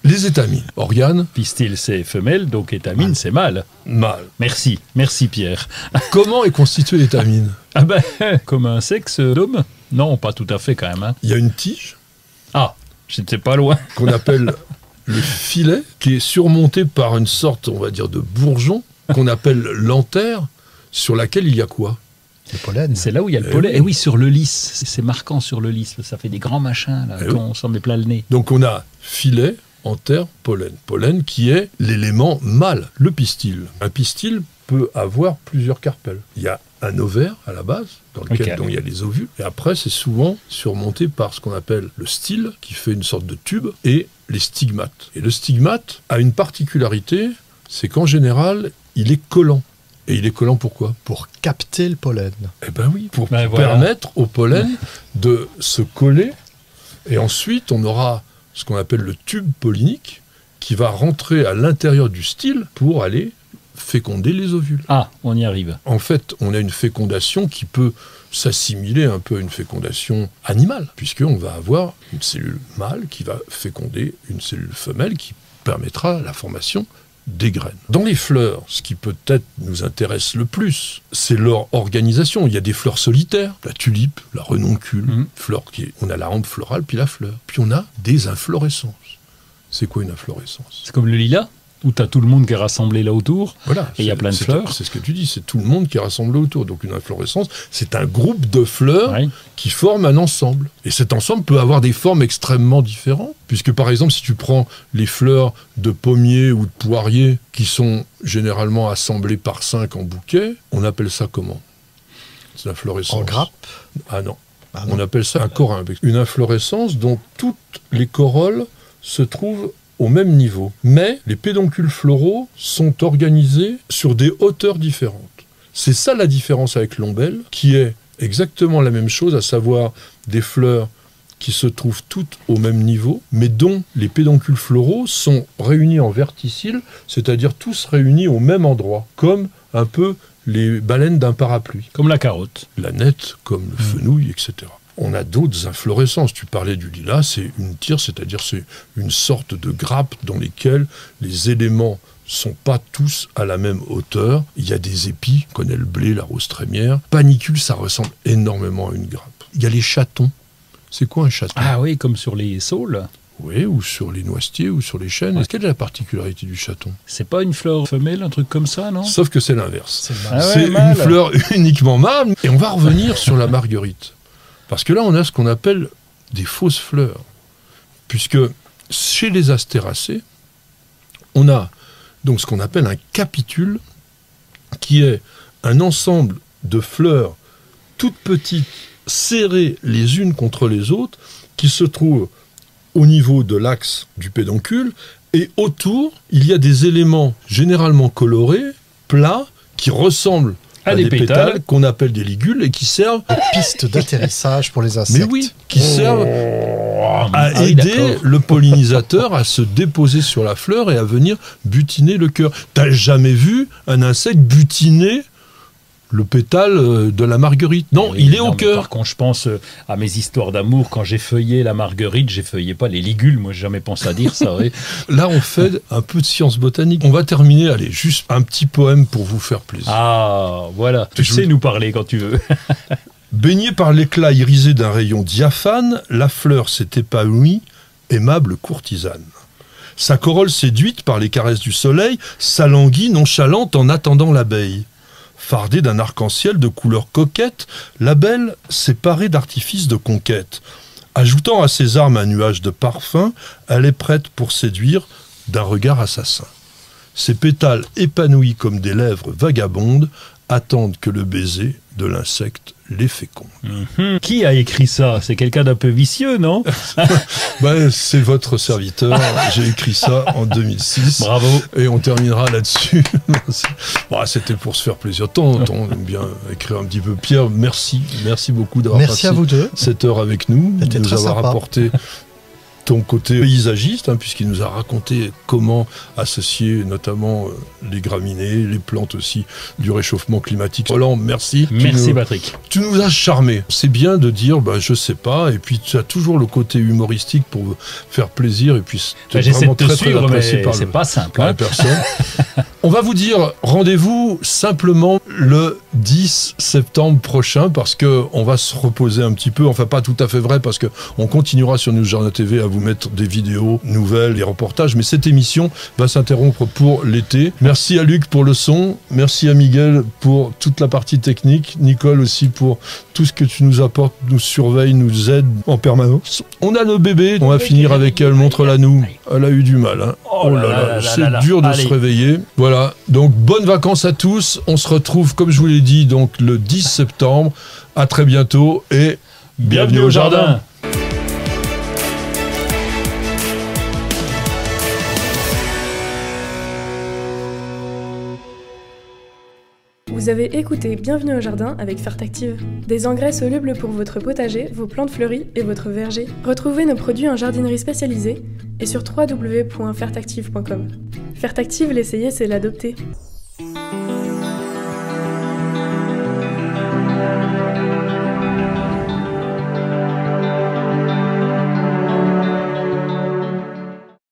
Les étamines, organes, Pistil, c'est femelle, donc étamine, c'est mâle. mâles. Merci Pierre. Comment est constituée l'étamine? Ah ben, comme un sexe d'homme? Non, pas tout à fait quand même. Hein. Il y a une tige Ah, j'étais pas loin. qu'on appelle le filet, qui est surmonté par une sorte, on va dire, de bourgeon, qu'on appelle l'antère, sur laquelle il y a quoi? Le pollen. C'est là où il y a le Eh pollen. oui. Et oui, sur le lys. C'est marquant sur le lys. Ça fait des grands machins, là, Eh quand oui. on s'en met plein le nez. Donc on a filet, antère, pollen. Pollen qui est l'élément mâle, le pistil. Un pistil peut avoir plusieurs carpelles. Il y a un ovaire à la base, dans lequel Ok. donc, il y a les ovules, et après c'est souvent surmonté par ce qu'on appelle le style, qui fait une sorte de tube, et les stigmates. Et le stigmate a une particularité, c'est qu'en général, il est collant. Et il est collant pourquoi? Pour capter le pollen. Eh ben oui, pour Ben voilà. permettre au pollen de se coller. Et ensuite, on aura ce qu'on appelle le tube pollinique qui va rentrer à l'intérieur du style pour aller féconder les ovules. Ah, on y arrive. En fait, on a une fécondation qui peut s'assimiler un peu à une fécondation animale, puisqu'on va avoir une cellule mâle qui va féconder une cellule femelle qui permettra la formation des graines. Dans les fleurs, ce qui peut-être nous intéresse le plus, c'est leur organisation. Il y a des fleurs solitaires, la tulipe, la renoncule, on a la hampe florale, puis la fleur. Puis on a des inflorescences. C'est quoi une inflorescence? C'est comme le lilas, où tu as tout le monde qui est rassemblé là autour, Voilà, et il y a plein de fleurs. C'est ce que tu dis, c'est tout le monde qui est rassemblé autour. Donc une inflorescence, c'est un groupe de fleurs Ouais. qui forment un ensemble. Et cet ensemble peut avoir des formes extrêmement différentes, puisque par exemple, si tu prends les fleurs de pommier ou de poirier, qui sont généralement assemblées par 5 en bouquet, on appelle ça comment? C'est l'inflorescence. En grappe? Ah non. Ah non. On appelle ça un corymbe. Une inflorescence dont toutes les corolles se trouvent au même niveau. Mais les pédoncules floraux sont organisés sur des hauteurs différentes. C'est ça la différence avec l'ombelle, qui est exactement la même chose, à savoir des fleurs qui se trouvent toutes au même niveau, mais dont les pédoncules floraux sont réunis en verticille, c'est-à-dire tous réunis au même endroit, comme un peu les baleines d'un parapluie. Comme la carotte. La nette, comme le fenouil, etc. On a d'autres inflorescences. Tu parlais du lilas, c'est une tire, c'est-à-dire c'est une sorte de grappe dans lesquelles les éléments sont pas tous à la même hauteur. Il y a des épis, on connaît le blé, la rose trémière. Panicule, ça ressemble énormément à une grappe. Il y a les chatons. C'est quoi un chaton? Ah oui, comme sur les saules. Oui, ou sur les noisetiers, ou sur les chênes. Quelle est la particularité du chaton? C'est pas une fleur femelle, un truc comme ça, non? Sauf que c'est l'inverse. C'est le Ah mal. ouais, C'est mâle. une fleur uniquement mâle. Et on va revenir sur la marguerite. Parce que là, on a ce qu'on appelle des fausses fleurs. Puisque chez les astéracées, on a donc ce qu'on appelle un capitule, qui est un ensemble de fleurs toutes petites, serrées les unes contre les autres, qui se trouvent au niveau de l'axe du pédoncule, et autour, il y a des éléments généralement colorés, plats, qui ressemblent à des pétales qu'on appelle des ligules et qui servent, Piste d'atterrissage pour les mais insectes. oui, qui servent à Ah oui, aider d'accord. le pollinisateur à se déposer sur la fleur et à venir butiner le cœur. T'as jamais vu un insecte butiner le pétale de la marguerite? Non, Oui, il est non, au mais cœur. Par contre, je pense à mes histoires d'amour. Quand j'ai feuillé la marguerite, j'ai feuillé pas les ligules. Moi, j'ai jamais pensé à dire ça. Oui. Là, on fait un peu de science botanique. On va terminer, allez, juste un petit poème pour vous faire plaisir. Ah, voilà. Tu Je sais vous- nous parler quand tu veux. Baignée par l'éclat irisé d'un rayon diaphane, la fleur s'est épanouie, aimable courtisane. Sa corolle séduite par les caresses du soleil s'alanguit nonchalante en attendant l'abeille. Fardée d'un arc-en-ciel de couleurs coquettes, la belle s'est parée d'artifices de conquête. Ajoutant à ses armes un nuage de parfum, elle est prête pour séduire d'un regard assassin. Ses pétales épanouis comme des lèvres vagabondes attendent que le baiser de l'insecte les féconde. Qui a écrit ça? C'est quelqu'un d'un peu vicieux, non? Ben, c'est votre serviteur, j'ai écrit ça en 2006. Bravo. Et on terminera là-dessus. Bon, c'était pour se faire plaisir. On aime bien écrire un petit peu. Pierre, merci beaucoup d'avoir Merci passé à vous deux. cette heure avec nous, de C'était nous très avoir sympa. apporté ton côté paysagiste, puisqu'il nous a raconté comment associer notamment les graminées, les plantes aussi du réchauffement climatique. Roland, merci. Merci, Patrick. Tu nous as charmé. C'est bien de dire, je sais pas, et puis tu as toujours le côté humoristique pour faire plaisir, et puis t'es J'essaie de vraiment te très, très suivre, apprécié mais par c'est pas simple. par hein. la personne. On va vous dire rendez-vous simplement le 10 septembre prochain, parce que on va se reposer un petit peu, enfin pas tout à fait vrai, parce que on continuera sur News Jardin TV à vous mettre des vidéos nouvelles, des reportages, mais cette émission va s'interrompre pour l'été. Merci à Luc pour le son, merci à Miguel pour toute la partie technique, Nicole aussi pour tout ce que tu nous apportes, nous surveille, nous aide en permanence. On a nos bébés, on va finir avec elle, montre-la nous. Elle a eu du mal, hein. Oh là là, c'est là. dur de Allez. se réveiller. Voilà, donc bonnes vacances à tous. On se retrouve, comme je vous l'ai dit, donc le 10 septembre. À très bientôt et bienvenue au jardin. Vous avez écouté Bienvenue au jardin avec Fertactive. Des engrais solubles pour votre potager, vos plantes fleuries et votre verger. Retrouvez nos produits en jardinerie spécialisée et sur www.fertactive.com. Fertactive, l'essayer, c'est l'adopter.